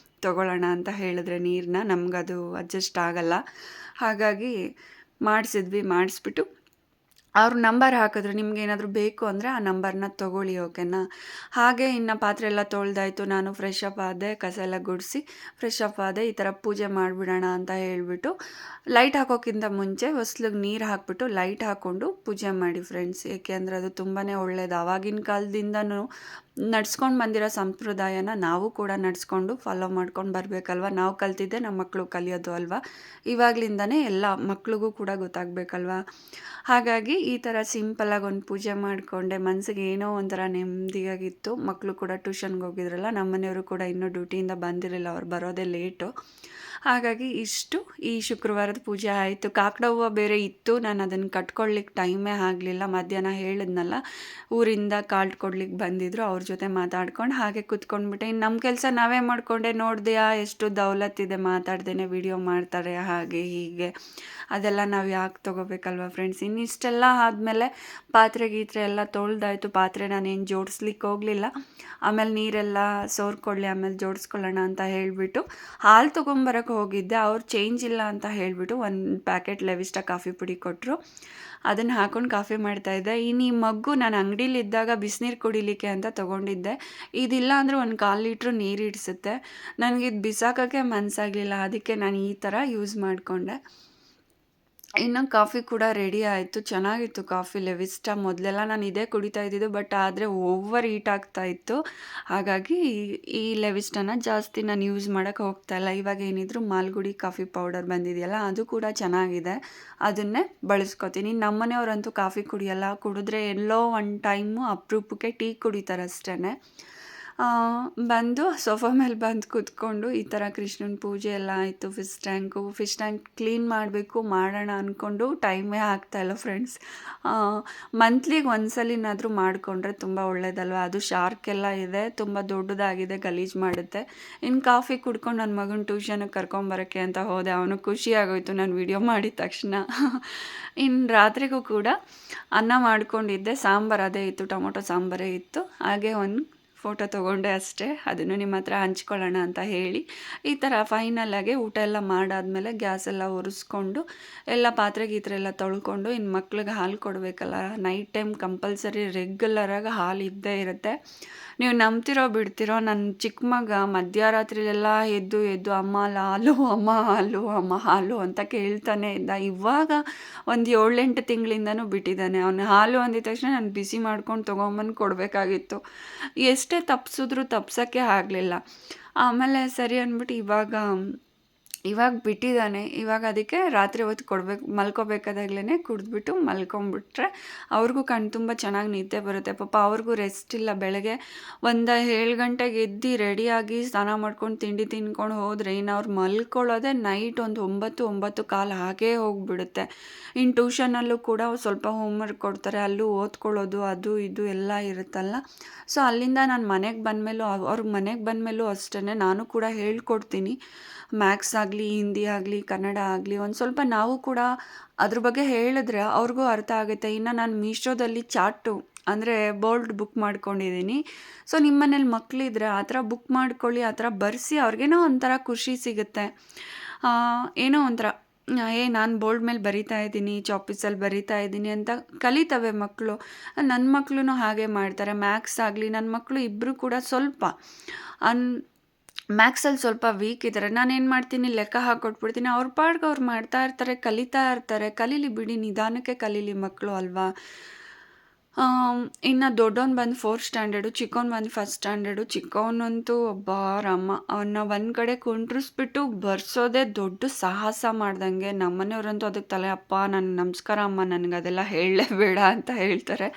ತೊಗೊಳ್ಳೋಣ ಅಂತ ಹೇಳಿದ್ರೆ ನೀರನ್ನ ನಮಗದು ಅಡ್ಜಸ್ಟ್ ಆಗಲ್ಲ. ಹಾಗಾಗಿ ಮಾಡಿಸ್ಬಿಟ್ಟು ಅವ್ರ ನಂಬರ್ ಹಾಕಿದ್ರು, ನಿಮ್ಗೇನಾದರೂ ಬೇಕು ಅಂದರೆ ಆ ನಂಬರ್ನ ತೊಗೊಳ್ಳಿ, ಓಕೆನಾ. ಹಾಗೆ ಇನ್ನು ಪಾತ್ರೆ ಎಲ್ಲ ತೊಳೆದಾಯ್ತು. ನಾನು ಫ್ರೆಶ್ ಅಪ್ ಆದೆ, ಕಸ ಎಲ್ಲ ಗುಡಿಸಿ ಫ್ರೆಶ್ ಅಪ್ ಆದೆ. ಈ ಥರ ಪೂಜೆ ಮಾಡಿಬಿಡೋಣ ಅಂತ ಹೇಳಿಬಿಟ್ಟು ಲೈಟ್ ಹಾಕೋಕ್ಕಿಂತ ಮುಂಚೆ ಹೊಸ್ಲಿಗೆ ನೀರು ಹಾಕಿಬಿಟ್ಟು ಲೈಟ್ ಹಾಕ್ಕೊಂಡು ಪೂಜೆ ಮಾಡಿ ಫ್ರೆಂಡ್ಸ್. ಏಕೆ ಅಂದರೆ ಅದು ತುಂಬಾ ಒಳ್ಳೆಯದು. ಆವಾಗಿನ ಕಾಲದಿಂದನೂ ನಡ್ಸ್ಕೊಂಡು ಬಂದಿರೋ ಸಂಪ್ರದಾಯನ ನಾವು ಕೂಡ ನಡ್ಸ್ಕೊಂಡು ಫಾಲೋ ಮಾಡ್ಕೊಂಡು ಬರಬೇಕಲ್ವ. ನಾವು ಕಲ್ತಿದ್ದೆ ನಮ್ಮ ಮಕ್ಕಳು ಕಲಿಯೋದು ಅಲ್ವಾ. ಇವಾಗಲಿಂದನೇ ಎಲ್ಲ ಮಕ್ಳಿಗೂ ಕೂಡ ಗೊತ್ತಾಗಬೇಕಲ್ವ. ಹಾಗಾಗಿ ಈ ಥರ ಸಿಂಪಲಾಗಿ ಒಂದು ಪೂಜೆ ಮಾಡಿಕೊಂಡೆ. ಮನಸ್ಸಿಗೆ ಏನೋ ಒಂಥರ ನೆಮ್ಮದಿಯಾಗಿತ್ತು. ಮಕ್ಕಳು ಕೂಡ ಟ್ಯೂಷನ್ಗೆ ಹೋಗಿದ್ರಲ್ಲ, ನಮ್ಮ ಮನೆಯವರು ಕೂಡ ಇನ್ನೂ ಡ್ಯೂಟಿಯಿಂದ ಬಂದಿರಲಿಲ್ಲ, ಅವ್ರು ಬರೋದೇ ಲೇಟು. ಹಾಗಾಗಿ ಇಷ್ಟು ಈ ಶುಕ್ರವಾರದ ಪೂಜೆ ಆಯಿತು. ಕಾಕಡ ಹೂವು ಬೇರೆ ಇತ್ತು, ನಾನು ಅದನ್ನು ಕಟ್ಕೊಳ್ಳಿಕ್ಕೆ ಟೈಮೇ ಆಗಲಿಲ್ಲ. ಮಧ್ಯಾಹ್ನ ಹೇಳಿದ್ನಲ್ಲ, ಊರಿಂದ ಕಾರ್ಡ್ ಕೊಡ್ಲಿಕ್ಕೆ ಬಂದಿದ್ರು, ಅವ್ರ ಜೊತೆ ಮಾತಾಡ್ಕೊಂಡು ಹಾಗೆ ಕೂತ್ಕೊಂಡ್ಬಿಟ್ಟೆ. ಇನ್ನು ನಮ್ಮ ಕೆಲಸ ನಾವೇ ಮಾಡಿಕೊಂಡೆ. ನೋಡಿದೆಯಾ ಎಷ್ಟು ದೌಲತ್ತಿದೆ, ಮಾತಾಡ್ದೇ ವಿಡಿಯೋ ಮಾಡ್ತಾರೆ ಹಾಗೆ ಹೀಗೆ. ಅದೆಲ್ಲ ನಾವು ಯಾಕೆ ತೊಗೋಬೇಕಲ್ವ ಫ್ರೆಂಡ್ಸ್. ಇನ್ನಿಷ್ಟೆಲ್ಲ ಆದಮೇಲೆ ಪಾತ್ರೆ ಗೀತ್ರೆ ಎಲ್ಲ ತೊಳೆದಾಯ್ತು. ಪಾತ್ರೆ ನಾನೇನು ಜೋಡಿಸ್ಲಿಕ್ಕೆ ಹೋಗಲಿಲ್ಲ. ಆಮೇಲೆ ನೀರೆಲ್ಲ ಸೋರ್ಕೊಳ್ಳಿ, ಆಮೇಲೆ ಜೋಡಿಸ್ಕೊಳ್ಳೋಣ ಅಂತ ಹೇಳಿಬಿಟ್ಟು ಹಾಲು ತೊಗೊಂಬರಕ್ಕೆ ಹೋಗಿದ್ದೆ. ಅವ್ರು ಚೇಂಜ್ ಇಲ್ಲ ಅಂತ ಹೇಳಿಬಿಟ್ಟು ಒಂದು ಪ್ಯಾಕೆಟ್ ಲೆವಿಸ್ಟಾ ಕಾಫಿ ಪುಡಿ ಕೊಟ್ಟರು. ಅದನ್ನು ಹಾಕ್ಕೊಂಡು ಕಾಫಿ ಮಾಡ್ತಾಯಿದ್ದೆ. ಇನ್ನು ಈ ಮಗ್ಗು ನಾನು ಅಂಗಡಿಲಿದ್ದಾಗ ಬಿಸಿನೀರು ಕುಡಿಲಿಕ್ಕೆ ಅಂತ ತೊಗೊಂಡಿದ್ದೆ. ಇದಿಲ್ಲ ಅಂದರೆ 1/4 ಲೀಟ್ರ್ ನೀರು ಇಡಿಸುತ್ತೆ. ನನಗಿದು ಬಿಸಾಕೋಕ್ಕೆ ಮನಸ್ಸಾಗಲಿಲ್ಲ, ಅದಕ್ಕೆ ನಾನು ಈ ಥರ ಯೂಸ್ ಮಾಡಿಕೊಂಡೆ. ಇನ್ನು ಕಾಫಿ ಕೂಡ ರೆಡಿ ಆಯಿತು. ಚೆನ್ನಾಗಿತ್ತು ಕಾಫಿ ಲೆವಿಸ್ಟಾ. ಮೊದಲೆಲ್ಲ ನಾನು ಇದೇ ಕುಡಿತಾ ಇದ್ದಿದ್ದು, ಬಟ್ ಆದರೆ ಓವರ್ ಹೀಟ್ ಆಗ್ತಾಯಿತ್ತು. ಹಾಗಾಗಿ ಈ ಲೆವಿಸ್ಟಾನ ಜಾಸ್ತಿ ನಾನು ಯೂಸ್ ಮಾಡೋಕ್ಕೆ ಹೋಗ್ತಾಯಿಲ್ಲ. ಇವಾಗ ಏನಿದ್ರು ಮಾಲ್ಗುಡಿ ಕಾಫಿ ಪೌಡರ್ ಬಂದಿದೆಯಲ್ಲ, ಅದು ಕೂಡ ಚೆನ್ನಾಗಿದೆ, ಅದನ್ನೇ ಬಳಸ್ಕೊತೀನಿ. ನಮ್ಮ ಮನೆಯವರಂತೂ ಕಾಫಿ ಕುಡಿಯಲ್ಲ. ಕುಡಿದ್ರೆ ಎಲ್ಲೋ ಒಂದು ಟೈಮು ಅಪರೂಪಕ್ಕೆ ಟೀ ಕುಡಿತಾರೆ ಅಷ್ಟೇ. ಬಂದು ಸೋಫಾ ಮೇಲೆ ಬಂದು ಕೂತ್ಕೊಂಡು ಈ ಥರ ಕೃಷ್ಣನ ಪೂಜೆ ಎಲ್ಲ ಆಯಿತು. ಫಿಶ್ ಟ್ಯಾಂಕ್ ಕ್ಲೀನ್ ಮಾಡೋಣ ಅಂದ್ಕೊಂಡು ಟೈಮೇ ಆಗ್ತಾಯಿಲ್ಲ ಫ್ರೆಂಡ್ಸ್. ಮಂತ್ಲಿಗೆ ಒಂದ್ಸಲಿನಾದರೂ ಮಾಡಿಕೊಂಡ್ರೆ ತುಂಬ ಒಳ್ಳೇದಲ್ವ. ಅದು ಶಾರ್ಕ್ ಎಲ್ಲ ಇದೆ, ತುಂಬ ದೊಡ್ಡದಾಗಿದೆ, ಗಲೀಜು ಮಾಡುತ್ತೆ. ಇನ್ನು ಕಾಫಿ ಕುಡ್ಕೊಂಡು ನನ್ನ ಮಗನ ಟ್ಯೂಷನಿಗೆ ಕರ್ಕೊಂಬರೋಕ್ಕೆ ಅಂತ ಹೋದೆ. ಅವನು ಖುಷಿ ಆಗೋಯ್ತು ನಾನು ವಿಡಿಯೋ ಮಾಡಿದ ತಕ್ಷಣ. ಇನ್ನು ರಾತ್ರಿಗೂ ಕೂಡ ಅನ್ನ ಮಾಡ್ಕೊಂಡಿದ್ದೆ, ಸಾಂಬಾರು ಅದೇ ಇತ್ತು, ಟೊಮೊಟೊ ಸಾಂಬಾರೇ ಇತ್ತು. ಹಾಗೆ ಒಂದು ಫೋಟೋ ತೊಗೊಂಡೆ ಅಷ್ಟೇ, ಅದನ್ನು ನಿಮ್ಮ ಹತ್ರ ಹಂಚ್ಕೊಳ್ಳೋಣ ಅಂತ ಹೇಳಿ. ಈ ಥರ ಫೈನಲಾಗಿ ಊಟ ಎಲ್ಲ ಮಾಡಾದಮೇಲೆ ಗ್ಯಾಸೆಲ್ಲ ಒರೆಸ್ಕೊಂಡು ಎಲ್ಲ ಪಾತ್ರೆ ಗೀತ್ರೆ ಎಲ್ಲ ತೊಳ್ಕೊಂಡು ಇನ್ನು ಮಕ್ಳಿಗೆ ಹಾಲು ಕೊಡಬೇಕಲ್ಲ. ನೈಟ್ ಟೈಮ್ ಕಂಪಲ್ಸರಿ ರೆಗ್ಯುಲರಾಗಿ ಹಾಲು ಇದ್ದೇ ಇರುತ್ತೆ. ನೀವು ನಂಬ್ತಿರೋ ಬಿಡ್ತಿರೋ, ನನ್ನ ಚಿಕ್ಕ ಮಗ ಮಧ್ಯರಾತ್ರಿಲೆಲ್ಲ ಎದ್ದು ಅಮ್ಮ ಹಾಲು, ಅಮ್ಮ ಹಾಲು, ಅಮ್ಮ ಹಾಲು ಅಂತ ಕೇಳ್ತಾನೆ ಇದ್ದ. ಇವಾಗ ಒಂದು 7-8 ತಿಂಗಳಿಂದನೂ ಬಿಟ್ಟಿದ್ದಾನೆ. ಅವನು ಹಾಲು ಅಂದಿದ ತಕ್ಷಣ ನಾನು ಬಿಸಿ ಮಾಡ್ಕೊಂಡು ತೊಗೊಂಬಂದು ಕೊಡಬೇಕಾಗಿತ್ತು. ಎಷ್ಟೇ ತಪ್ಪಿಸಿದ್ರು ತಪ್ಸೋಕ್ಕೆ ಆಗಲಿಲ್ಲ. ಆಮೇಲೆ ಸರಿ ಅಂದ್ಬಿಟ್ಟು ಇವಾಗ ಬಿಟ್ಟಿದ್ದಾನೆ. ಇವಾಗ ಅದಕ್ಕೆ ರಾತ್ರಿ ಹೊತ್ತು ಮಲ್ಕೋಬೇಕಾದಾಗ್ಲೇ ಕುಡಿದ್ಬಿಟ್ಟು ಮಲ್ಕೊಂಬಿಟ್ರೆ ಅವ್ರಿಗೂ ಕಣ್ಣು ತುಂಬ ಚೆನ್ನಾಗಿ ನಿದ್ದೆ ಬರುತ್ತೆ. ಪಾಪ ಅವ್ರಿಗೂ ರೆಸ್ಟ್ ಇಲ್ಲ. ಬೆಳಗ್ಗೆ 7 ಗಂಟೆಗೆ ಎದ್ದು ರೆಡಿಯಾಗಿ ಸ್ನಾನ ಮಾಡ್ಕೊಂಡು ತಿಂಡಿ ತಿನ್ಕೊಂಡು ಹೋದರೆ ಇನ್ನು ಅವ್ರು ಮಲ್ಕೊಳ್ಳೋದೇ ನೈಟ್ ಒಂದು 9-9:15 ಹಾಗೇ ಹೋಗಿಬಿಡುತ್ತೆ. ಇನ್ನು ಟ್ಯೂಷನಲ್ಲೂ ಕೂಡ ಸ್ವಲ್ಪ ಹೋಮ್ವರ್ಕ್ ಕೊಡ್ತಾರೆ, ಅಲ್ಲೂ ಓದ್ಕೊಳ್ಳೋದು ಅದು ಇದು ಎಲ್ಲ ಇರುತ್ತಲ್ಲ. ಸೊ ಅಲ್ಲಿಂದ ನಾನು ಮನೆಗೆ ಬಂದಮೇಲೂ ಅವ್ರಿಗೆ ಮನೆಗೆ ಬಂದಮೇಲೂ ಅಷ್ಟೇ ನಾನು ಕೂಡ ಹೇಳ್ಕೊಡ್ತೀನಿ. ಮ್ಯಾಥ್ಸ್ ಆಗಲಿ, ಹಿಂದಿ ಆಗಲಿ, ಕನ್ನಡ ಆಗಲಿ ಒಂದು ಸ್ವಲ್ಪ ನಾವು ಕೂಡ ಅದ್ರ ಬಗ್ಗೆ ಹೇಳಿದ್ರೆ ಅವ್ರಿಗೂ ಅರ್ಥ ಆಗುತ್ತೆ. ಇನ್ನು ನಾನು ಮೀಶೋದಲ್ಲಿ ಚಾರ್ಟು ಅಂದರೆ ಬೋರ್ಡ್ ಬುಕ್ ಮಾಡ್ಕೊಂಡಿದ್ದೀನಿ. ಸೊ ನಿಮ್ಮ ಮನೇಲಿ ಮಕ್ಕಳಿದ್ರೆ ಆ ಥರ ಬುಕ್ ಮಾಡ್ಕೊಳ್ಳಿ, ಆ ಥರ ಬರೆಸಿ ಅವ್ರಿಗೇನೋ ಒಂಥರ ಖುಷಿ ಸಿಗುತ್ತೆ. ಏನೋ ಒಂಥರ ನಾನು ಬೋರ್ಡ್ ಮೇಲೆ ಬರಿತಾ ಇದ್ದೀನಿ, ಚಾಪೀಸಲ್ಲಿ ಬರಿತಾ ಇದ್ದೀನಿ ಅಂತ ಕಲಿತವೆ ಮಕ್ಕಳು. ನನ್ನ ಮಕ್ಕಳು ಹಾಗೆ ಮಾಡ್ತಾರೆ. ಮ್ಯಾಥ್ಸ್ ಆಗಲಿ, ನನ್ನ ಮಕ್ಕಳು ಇಬ್ಬರು ಕೂಡ ಸ್ವಲ್ಪ ಮ್ಯಾಥ್ಸಲ್ಲಿ ಸ್ವಲ್ಪ ವೀಕ್ ಇದ್ದಾರೆ. ನಾನೇನು ಮಾಡ್ತೀನಿ, ಲೆಕ್ಕ ಹಾಕ್ಕೊಟ್ಬಿಡ್ತೀನಿ. ಅವ್ರ ಪಾಡ್ಗೆ ಅವ್ರು ಮಾಡ್ತಾ ಇರ್ತಾರೆ, ಕಲಿತಾ ಇರ್ತಾರೆ. ಕಲೀಲಿ ಬಿಡಿ, ನಿಧಾನಕ್ಕೆ ಕಲೀಲಿ ಮಕ್ಕಳು ಅಲ್ವಾ. ಇನ್ನು ದೊಡ್ಡವನು ಬಂದು 4th ಸ್ಟ್ಯಾಂಡರ್ಡು, ಚಿಕ್ಕವನು ಬಂದು 1st ಸ್ಟ್ಯಾಂಡರ್ಡು. ಚಿಕ್ಕವನಂತೂ ಒಬ್ಬ ರಾಮ, ಅವನ್ನ ಒಂದು ಕಡೆ ಕುಂಡ್ರಿಸ್ಬಿಟ್ಟು ಬರ್ಸೋದೇ ದೊಡ್ಡ ಸಾಹಸ ಮಾಡ್ದಂಗೆ. ನಮ್ಮ ಮನೆಯವರಂತೂ ಅದಕ್ಕೆ ತಲೆ, ಅಪ್ಪ ನಮಸ್ಕಾರ ಅಮ್ಮ, ನನಗೆ ಅದೆಲ್ಲ ಹೇಳಲೇಬೇಡ ಅಂತ ಹೇಳ್ತಾರೆ.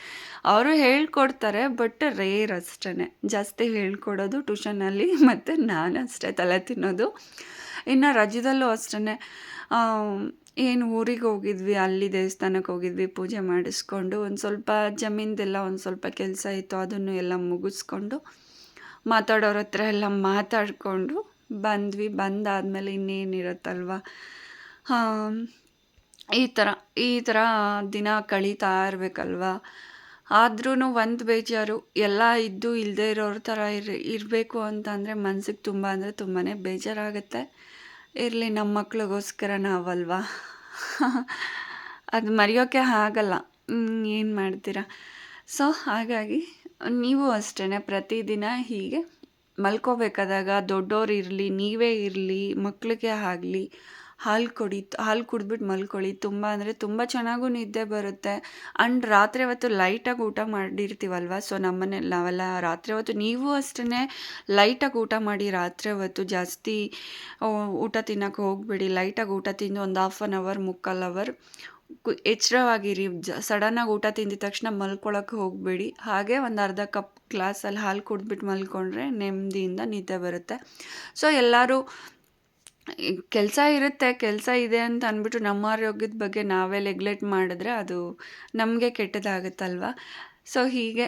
ಅವರು ಹೇಳ್ಕೊಡ್ತಾರೆ, ಬಟ್ ರೇರ್ ಅಷ್ಟೇ. ಜಾಸ್ತಿ ಹೇಳ್ಕೊಡೋದು ಟ್ಯೂಷನಲ್ಲಿ, ಮತ್ತು ನಾನು ಅಷ್ಟೇ ತಲೆ ತಿನ್ನೋದು. ಇನ್ನು ರಜದಲ್ಲೂ ಅಷ್ಟೇ ಏನು ಊರಿಗೆ ಹೋಗಿದ್ವಿ, ಅಲ್ಲಿ ದೇವಸ್ಥಾನಕ್ಕೆ ಹೋಗಿದ್ವಿ, ಪೂಜೆ ಮಾಡಿಸ್ಕೊಂಡು ಒಂದು ಸ್ವಲ್ಪ ಜಮೀನ್ದೆಲ್ಲ ಒಂದು ಸ್ವಲ್ಪ ಕೆಲಸ ಇತ್ತು, ಅದನ್ನು ಎಲ್ಲ ಮುಗಿಸ್ಕೊಂಡು ಮಾತಾಡೋರ ಹತ್ರ ಎಲ್ಲ ಮಾತಾಡಿಕೊಂಡು ಬಂದ್ವಿ. ಬಂದಾದಮೇಲೆ ಇನ್ನೇನಿರುತ್ತಲ್ವ, ಈ ಥರ ದಿನ ಕಳೀತಾ ಇರಬೇಕಲ್ವ. ಆದ್ರೂ ಒಂದು ಬೇಜಾರು, ಎಲ್ಲ ಇದ್ದು ಇಲ್ಲದೆ ಇರೋರ ಥರ ಇರಬೇಕು ಅಂತಂದರೆ ಮನ್ಸಿಗೆ ತುಂಬ ಅಂದರೆ ತುಂಬಾ ಬೇಜಾರಾಗುತ್ತೆ. ಇರಲಿ, ನಮ್ಮ ಮಕ್ಳಿಗೋಸ್ಕರ ನಾವಲ್ವಾ, ಅದು ಮರೆಯೋಕ್ಕೆ ಆಗಲ್ಲ. ಏನು ಮಾಡ್ತೀರಾ? ಸೊ ಹಾಗಾಗಿ ನೀವು ಅಷ್ಟೇ ಪ್ರತಿದಿನ ಹೀಗೆ ಮಲ್ಕೋಬೇಕಾದಾಗ ದೊಡ್ಡೋರು ಇರಲಿ, ನೀವೇ ಇರಲಿ, ಮಕ್ಕಳಿಗೆ ಆಗಲಿ ಹಾಲು ಕುಡಿದ್ಬಿಟ್ಟು ಮಲ್ಕೊಳ್ಳಿ. ತುಂಬ ಅಂದರೆ ತುಂಬ ಚೆನ್ನಾಗೂ ನಿದ್ದೆ ಬರುತ್ತೆ. ಆ್ಯಂಡ್ ರಾತ್ರಿ ಹೊತ್ತು ಲೈಟಾಗಿ ಊಟ ಮಾಡಿರ್ತೀವಲ್ವ, ಸೊ ನಮ್ಮನೇಲಿ ನಾವೆಲ್ಲ ರಾತ್ರಿ ಹೊತ್ತು, ನೀವು ಅಷ್ಟೇ ಲೈಟಾಗಿ ಊಟ ಮಾಡಿ. ರಾತ್ರಿ ಹೊತ್ತು ಜಾಸ್ತಿ ಊಟ ತಿನ್ನೋಕೆ ಹೋಗಬೇಡಿ. ಲೈಟಾಗಿ ಊಟ ತಿಂದು ಒಂದು 1/2 ಅವರ್ 3/4 ಅವರ್ ಎಚ್ಚರವಾಗಿರಿ. ಸಡನ್ನಾಗಿ ಊಟ ತಿಂದಿದ ತಕ್ಷಣ ಮಲ್ಕೊಳಕ್ಕೆ ಹೋಗಬೇಡಿ. ಹಾಗೆ ಒಂದು ಅರ್ಧ ಕಪ್ ಗ್ಲಾಸಲ್ಲಿ ಹಾಲು ಕುಡಿದ್ಬಿಟ್ಟು ಮಲ್ಕೊಂಡ್ರೆ ನೆಮ್ಮದಿಯಿಂದ ನಿದ್ದೆ ಬರುತ್ತೆ. ಸೊ ಎಲ್ಲರೂ ಕೆಲಸ ಇರುತ್ತೆ, ಕೆಲಸ ಇದೆ ಅಂತ ಅಂದ್ಬಿಟ್ಟು ನಮ್ಮ ಆರೋಗ್ಯದ ಬಗ್ಗೆ ನಾವೇ ನೆಗ್ಲೆಕ್ಟ್ ಮಾಡಿದ್ರೆ ಅದು ನಮಗೆ ಕೆಟ್ಟದಾಗುತ್ತಲ್ವ. ಸೊ ಹೀಗೆ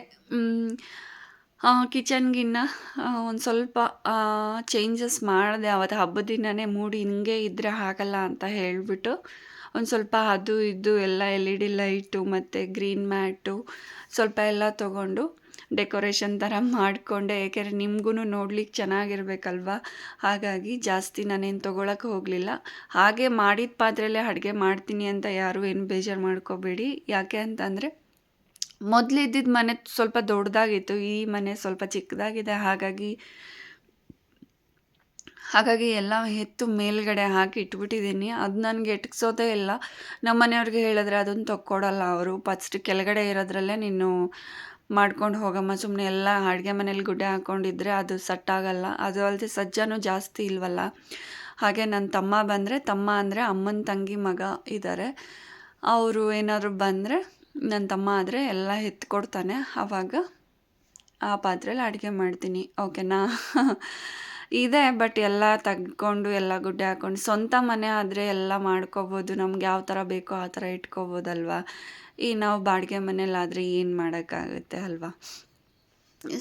ಕಿಚನ್ಗಿನ್ನ ಒಂದು ಸ್ವಲ್ಪ ಚೇಂಜಸ್ ಮಾಡಿದೆ. ಅವತ್ತು ಹಬ್ಬದ ದಿನವೇ ಮೂಡಿ ಹಿಂಗೆ ಇದ್ದರೆ ಆಗಲ್ಲ ಅಂತ ಹೇಳಿಬಿಟ್ಟು ಒಂದು ಸ್ವಲ್ಪ ಅದು ಇದು ಎಲ್ಲ LED ಲೈಟು ಮತ್ತು ಗ್ರೀನ್ ಮ್ಯಾಟು ಸ್ವಲ್ಪ ಎಲ್ಲ ತೊಗೊಂಡು ಡೆಕೋರೇಷನ್ ಥರ ಮಾಡಿಕೊಂಡೆ. ಏಕೆಂದರೆ ನಿಮಗೂ ನೋಡ್ಲಿಕ್ಕೆ ಚೆನ್ನಾಗಿರ್ಬೇಕಲ್ವ. ಹಾಗಾಗಿ ಜಾಸ್ತಿ ನಾನೇನು ತೊಗೊಳಕ್ಕೆ ಹೋಗಲಿಲ್ಲ. ಹಾಗೆ ಮಾಡಿದ ಪಾತ್ರೆಯಲ್ಲೇ ಅಡುಗೆ ಮಾಡ್ತೀನಿ ಅಂತ ಯಾರೂ ಏನು ಬೇಜಾರು ಮಾಡ್ಕೋಬೇಡಿ. ಯಾಕೆ ಅಂತಂದರೆ ಮೊದಲಿದ್ದಿದ್ದ ಮನೆ ಸ್ವಲ್ಪ ದೊಡ್ಡದಾಗಿತ್ತು, ಈ ಮನೆ ಸ್ವಲ್ಪ ಚಿಕ್ಕದಾಗಿದೆ. ಹಾಗಾಗಿ ಎಲ್ಲ ಎತ್ತು ಮೇಲ್ಗಡೆ ಹಾಕಿ ಇಟ್ಬಿಟ್ಟಿದ್ದೀನಿ. ಅದು ನನಗೆ ಎಟ್ಕ್ಸೋದೇ ಇಲ್ಲ. ನಮ್ಮ ಮನೆಯವ್ರಿಗೆ ಹೇಳಿದ್ರೆ ಅದನ್ನು ತಕ್ಕೊಡಲ್ಲ ಅವರು. ಫಸ್ಟ್ ಕೆಳಗಡೆ ಇರೋದ್ರಲ್ಲೇ ನೀನು ಮಾಡ್ಕೊಂಡು ಹೋಗಮ್ಮ, ಸುಮ್ಮನೆ ಎಲ್ಲ ಅಡುಗೆ ಮನೇಲಿ ಗುಡ್ಡೆ ಹಾಕ್ಕೊಂಡಿದ್ರೆ ಅದು ಸೆಟ್ಟಾಗಲ್ಲ. ಅದು ಅಲ್ಲದೆ ಸಜ್ಜನೂ ಜಾಸ್ತಿ ಇಲ್ವಲ್ಲ. ಹಾಗೆ ನನ್ನ ತಮ್ಮ ಅಂದರೆ ಅಮ್ಮನ ತಂಗಿ ಮಗ ಇದ್ದಾರೆ, ಅವರು ಏನಾದರೂ ಬಂದರೆ ನನ್ನ ತಮ್ಮ ಆದರೆ ಎಲ್ಲ ಎತ್ಕೊಡ್ತಾನೆ. ಆವಾಗ ಆ ಪಾತ್ರೆಯಲ್ಲಿ ಅಡುಗೆ ಮಾಡ್ತೀನಿ. ಓಕೆನಾ? ಇದೆ, ಬಟ್ ಎಲ್ಲ ತೆಗ್ಕೊಂಡು ಎಲ್ಲ ಗುಡ್ಡೆ ಹಾಕ್ಕೊಂಡು, ಸ್ವಂತ ಮನೆ ಆದರೆ ಎಲ್ಲ ಮಾಡ್ಕೋಬೋದು. ನಮ್ಗೆ ಯಾವ ಥರ ಬೇಕೋ ಆ ಥರ ಇಟ್ಕೋಬೋದಲ್ವ. ಈ ನಾವು ಬಾಡಿಗೆ ಮನೇಲಾದರೆ ಏನು ಮಾಡೋಕ್ಕಾಗುತ್ತೆ ಅಲ್ವಾ.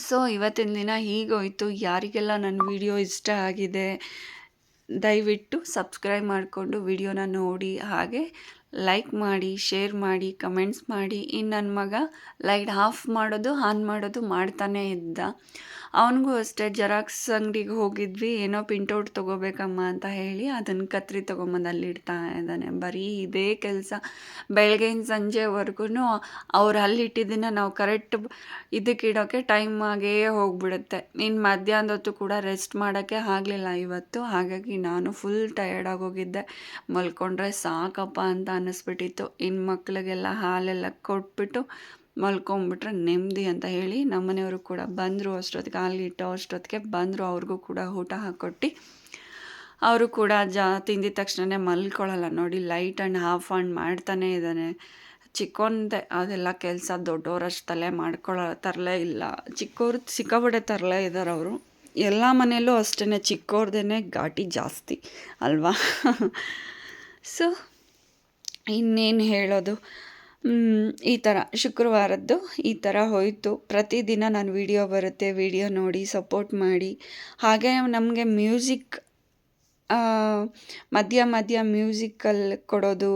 ಸೊ ಇವತ್ತಿನ ದಿನ ಹೀಗೋಯ್ತು. ಯಾರಿಗೆಲ್ಲ ನನ್ನ ವಿಡಿಯೋ ಇಷ್ಟ ಆಗಿದೆ ದಯವಿಟ್ಟು ಸಬ್ಸ್ಕ್ರೈಬ್ ಮಾಡಿಕೊಂಡು ವಿಡಿಯೋನ ನೋಡಿ, ಹಾಗೆ ಲೈಕ್ ಮಾಡಿ, ಶೇರ್ ಮಾಡಿ, ಕಮೆಂಟ್ಸ್ ಮಾಡಿ. ಇನ್ನು ನನ್ನ ಮಗ ಲೈಟ್ ಆಫ್ ಮಾಡೋದು ಆನ್ ಮಾಡೋದು ಮಾಡ್ತಾನೇ ಇದ್ದ. ಅವನಿಗೂ ಅಷ್ಟೇ ಜೆರಾಕ್ಸ್ ಅಂಗಡಿಗೆ ಹೋಗಿದ್ವಿ, ಏನೋ ಪ್ರಿಂಟೌಟ್ ತೊಗೋಬೇಕಮ್ಮ ಅಂತ ಹೇಳಿ ಅದನ್ನು ಕತ್ರಿ ತೊಗೊಂಬಂದು ಅಲ್ಲಿ ಇಡ್ತಾ ಇದ್ದಾನೆ. ಬರೀ ಇದೇ ಕೆಲಸ ಬೆಳಗ್ಗೆಯಿಂದ ಸಂಜೆವರೆಗೂ. ಅವ್ರು ಅಲ್ಲಿಟ್ಟಿದ್ದನ್ನು ನಾವು ಕರೆಕ್ಟ್ ಇದಕ್ಕಿಡೋಕ್ಕೆ ಟೈಮ್ ಆಗೇ ಹೋಗ್ಬಿಡುತ್ತೆ. ಇನ್ನು ಮಧ್ಯಾಹ್ನದ ಹೊತ್ತು ಕೂಡ ರೆಸ್ಟ್ ಮಾಡೋಕ್ಕೆ ಆಗಲಿಲ್ಲ ಇವತ್ತು. ಹಾಗಾಗಿ ನಾನು ಫುಲ್ ಟಯರ್ಡ್ ಆಗೋಗಿದ್ದೆ. ಮಲ್ಕೊಂಡ್ರೆ ಸಾಕಪ್ಪ ಅಂತ ಅನ್ನಿಸ್ಬಿಟ್ಟಿತ್ತು. ಇನ್ನು ಮಕ್ಕಳಿಗೆಲ್ಲ ಹಾಲೆಲ್ಲ ಕೊಟ್ಬಿಟ್ಟು ಮಲ್ಕೊಂಬಿಟ್ರೆ ನೆಮ್ಮದಿ ಅಂತ ಹೇಳಿ ನಮ್ಮನೆಯವರು ಕೂಡ ಬಂದರು. ಅಷ್ಟೊತ್ತಿಗೆ ಹಾಲಿಟ್ಟೋ ಅಷ್ಟೊತ್ತಿಗೆ ಬಂದರು. ಅವ್ರಿಗೂ ಕೂಡ ಊಟ ಹಾಕ್ಕೊಟ್ಟು ಅವರು ಕೂಡ ತಿಂದಿದ ತಕ್ಷಣ ಮಲ್ಕೊಳ್ಳಲ್ಲ ನೋಡಿ. ಲೈಟ್ ಆ್ಯಂಡ್ ಆಫ್ ಆನ್ ಮಾಡ್ತಾನೇ ಇದ್ದಾನೆ. ಚಿಕ್ಕೊಂದೆ ಅದೆಲ್ಲ ಕೆಲಸ ದೊಡ್ಡವರಷ್ಟು ತಲೆ ತರಲೇ ಇಲ್ಲ. ಚಿಕ್ಕವರು ಸಿಕ್ಕಾಪಟ್ಟೆ ತರಲೇ ಇದ್ದಾರೆ ಅವರು. ಎಲ್ಲ ಮನೆಯಲ್ಲೂ ಅಷ್ಟೇ, ಚಿಕ್ಕವ್ರದೇ ಘಾಟಿ ಜಾಸ್ತಿ ಅಲ್ವಾ. ಸೊ ಇನ್ನೇನು ಹೇಳೋದು, ಈ ಥರ ಶುಕ್ರವಾರದ್ದು ಈ ಥರ ಹೋಯಿತು. ಪ್ರತಿದಿನ ನಾನು ವಿಡಿಯೋ ಬರುತ್ತೆ, ವಿಡಿಯೋ ನೋಡಿ ಸಪೋರ್ಟ್ ಮಾಡಿ. ಹಾಗೆ ನಮಗೆ ಮ್ಯೂಸಿಕ್ ಮಧ್ಯ ಮ್ಯೂಸಿಕಲ್ಲಿ ಕೊಡೋದು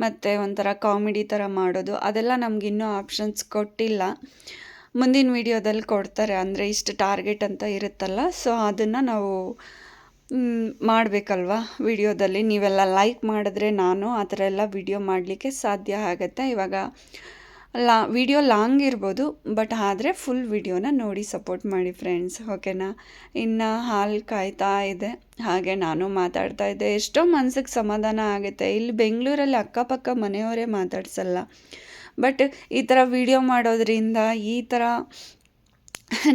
ಮತ್ತು ಒಂಥರ ಕಾಮಿಡಿ ಥರ ಮಾಡೋದು, ಅದೆಲ್ಲ ನಮಗಿನ್ನೂ ಆಪ್ಷನ್ಸ್ ಕೊಟ್ಟಿಲ್ಲ. ಮುಂದಿನ ವಿಡಿಯೋದಲ್ಲಿ ಕೊಡ್ತಾರೆ. ಅಂದರೆ ಇಷ್ಟು ಟಾರ್ಗೆಟ್ ಅಂತ ಇರುತ್ತಲ್ಲ, ಸೊ ಅದನ್ನು ನಾವು ಮಾಡಬೇಕಲ್ವ ವಿಡಿಯೋದಲ್ಲಿ. ನೀವೆಲ್ಲ ಲೈಕ್ ಮಾಡಿದ್ರೆ ನಾನು ಆ ಥರ ಎಲ್ಲ ವಿಡಿಯೋ ಮಾಡಲಿಕ್ಕೆ ಸಾಧ್ಯ ಆಗುತ್ತೆ. ಇವಾಗ ವಿಡಿಯೋ ಲಾಂಗ್ ಇರ್ಬೋದು, ಬಟ್ ಆದರೆ ಫುಲ್ ವಿಡಿಯೋನ ನೋಡಿ ಸಪೋರ್ಟ್ ಮಾಡಿ ಫ್ರೆಂಡ್ಸ್. ಓಕೆನಾ? ಇನ್ನು ಹಾಲು ಕಾಯ್ತಾ ಇದೆ, ಹಾಗೆ ನಾನು ಮಾತಾಡ್ತಾ ಇದ್ದೆ. ಎಷ್ಟೋ ಮನಸ್ಸಿಗೆ ಸಮಾಧಾನ ಆಗುತ್ತೆ. ಇಲ್ಲಿ ಬೆಂಗಳೂರಲ್ಲಿ ಅಕ್ಕಪಕ್ಕ ಮನೆಯವರೇ ಮಾತಾಡ್ಸಲ್ಲ, ಬಟ್ ಈ ಥರ ವಿಡಿಯೋ ಮಾಡೋದ್ರಿಂದ ಈ ಥರ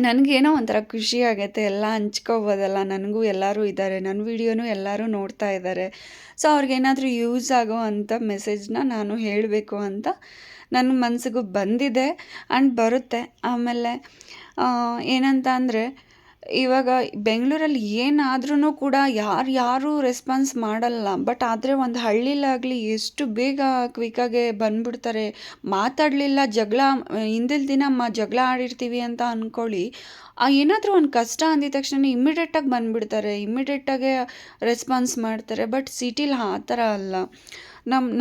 ನನಗೇನೋ ಒಂಥರ ಖುಷಿ ಆಗುತ್ತೆ. ಎಲ್ಲ ಹಂಚ್ಕೋಬೋದಲ್ಲ. ನನಗೂ ಎಲ್ಲರೂ ಇದ್ದಾರೆ, ನನ್ನ ವಿಡಿಯೋನೂ ಎಲ್ಲರೂ ನೋಡ್ತಾ ಇದ್ದಾರೆ. ಸೊ ಅವ್ರಿಗೇನಾದರೂ ಯೂಸ್ ಆಗೋ ಅಂಥ ಮೆಸೇಜ್ನ ನಾನು ಹೇಳಬೇಕು ಅಂತ ನನ್ನ ಮನಸ್ಸಿಗೂ ಬಂದಿದೆ ಆ್ಯಂಡ್ ಬರುತ್ತೆ. ಆಮೇಲೆ ಏನಂತ ಅಂದರೆ ಇವಾಗ ಬೆಂಗಳೂರಲ್ಲಿ ಏನಾದ್ರೂ ಕೂಡ ಯಾರು ರೆಸ್ಪಾನ್ಸ್ ಮಾಡಲ್ಲ. ಬಟ್ ಆದರೆ ಒಂದು ಹಳ್ಳಿಲಾಗಲಿ ಎಷ್ಟು ಬೇಗ ಕ್ವಿಕ್ಕಾಗೆ ಬಂದ್ಬಿಡ್ತಾರೆ. ಮಾತಾಡಲಿಲ್ಲ ಹಿಂದಿನ ದಿನ ಜಗಳ ಆಡಿರ್ತೀವಿ ಅಂತ ಅಂದ್ಕೊಳ್ಳಿ, ಏನಾದರೂ ಒಂದು ಕಷ್ಟ ಅಂದಿದ ತಕ್ಷಣ ಇಮ್ಮಿಡಿಯೇಟಾಗಿ ಬಂದುಬಿಡ್ತಾರೆ, ಇಮ್ಮಿಡಿಯೇಟಾಗೆ ರೆಸ್ಪಾನ್ಸ್ ಮಾಡ್ತಾರೆ. ಬಟ್ ಸಿಟಿಲಿ ಆ ಥರ ಅಲ್ಲ.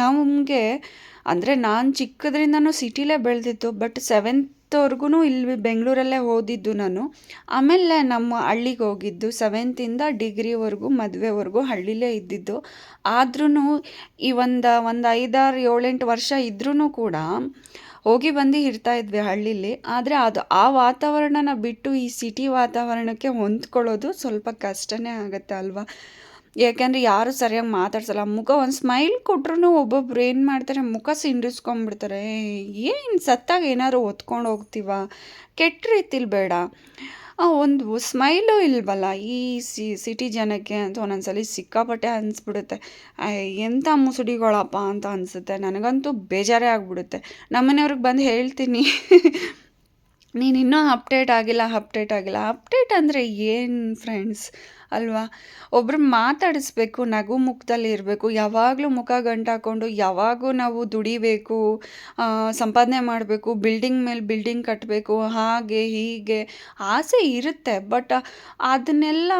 ನಮಗೆ ಅಂದರೆ ನಾನು ಚಿಕ್ಕದ್ರಿಂದನೂ ಸಿಟಿಲೇ ಬೆಳೆದಿದ್ದು. ಬಟ್ ಸೆವೆಂತ್ವರೆಗೂ ಇಲ್ಲಿ ಬೆಂಗಳೂರಲ್ಲೇ ಓದಿದ್ದು ನಾನು. ಆಮೇಲೆ ನಮ್ಮ ಹಳ್ಳಿಗೆ ಹೋಗಿದ್ದು. ಸೆವೆಂತಿಂದ ಡಿಗ್ರಿವರೆಗೂ ಮದುವೆವರೆಗೂ ಹಳ್ಳಿಲೇ ಇದ್ದಿದ್ದು. ಆದ್ರೂ ಈ ಒಂದು 5, 6, 7, 8 ವರ್ಷ ಇದ್ರೂ ಕೂಡ ಹೋಗಿ ಬಂದು ಇರ್ತಾ ಇದ್ವಿ ಹಳ್ಳೀಲಿ. ಆದರೆ ಆ ವಾತಾವರಣನ ಬಿಟ್ಟು ಈ ಸಿಟಿ ವಾತಾವರಣಕ್ಕೆ ಹೊಂದ್ಕೊಳ್ಳೋದು ಸ್ವಲ್ಪ ಕಷ್ಟನೇ ಆಗುತ್ತೆ ಅಲ್ವಾ. ಯಾಕೆಂದರೆ ಯಾರು ಸರಿಯಾಗಿ ಮಾತಾಡ್ಸಲ್ಲ. ಒಂದು ಸ್ಮೈಲ್ ಕೊಟ್ರೂ ಒಬ್ಬೊಬ್ರು ಏನು ಮಾಡ್ತಾರೆ, ಮುಖ ಸಿಂಡಿಸ್ಕೊಂಡ್ಬಿಡ್ತಾರೆ. ಏನು ಸತ್ತಾಗ ಏನಾದ್ರು ಹೊತ್ಕೊಂಡು ಹೋಗ್ತೀವ, ಕೆಟ್ಟ ರೀತಿಲಿ ಬೇಡ. ಒಂದು ಸ್ಮೈಲು ಇಲ್ವಲ್ಲ ಈ ಸಿಟಿ ಜನಕ್ಕೆ ಅಂತ ಒಂದೊಂದ್ಸಲಿ ಸಿಕ್ಕಾಪಟ್ಟೆ ಅನಿಸ್ಬಿಡುತ್ತೆ. ಎಂಥ ಮುಸುಡಿಗಳಪ್ಪ ಅಂತ ಅನಿಸುತ್ತೆ. ನನಗಂತೂ ಬೇಜಾರೇ ಆಗಿಬಿಡುತ್ತೆ. ನಮ್ಮನೆಯವ್ರಿಗೆ ಬಂದು ಹೇಳ್ತೀನಿ, ನೀನು ಇನ್ನೂ ಅಪ್ಡೇಟ್ ಆಗಿಲ್ಲ. ಅಪ್ಡೇಟ್ ಅಂದರೆ ಏನು ಫ್ರೆಂಡ್ಸ್ ಅಲ್ವಾ. ಒಬ್ರು ಮಾತಾಡಿಸ್ಬೇಕು, ನಗು ಮುಖದಲ್ಲಿ ಇರಬೇಕು. ಯಾವಾಗಲೂ ಮುಖ ಗಂಟಾಕೊಂಡು ಯಾವಾಗೂ ನಾವು ದುಡಿಬೇಕು, ಸಂಪಾದನೆ ಮಾಡಬೇಕು, ಬಿಲ್ಡಿಂಗ್ ಮೇಲೆ ಬಿಲ್ಡಿಂಗ್ ಕಟ್ಟಬೇಕು, ಹಾಗೆ ಹೀಗೆ ಆಸೆ ಇರುತ್ತೆ. ಬಟ್ ಅದನ್ನೆಲ್ಲ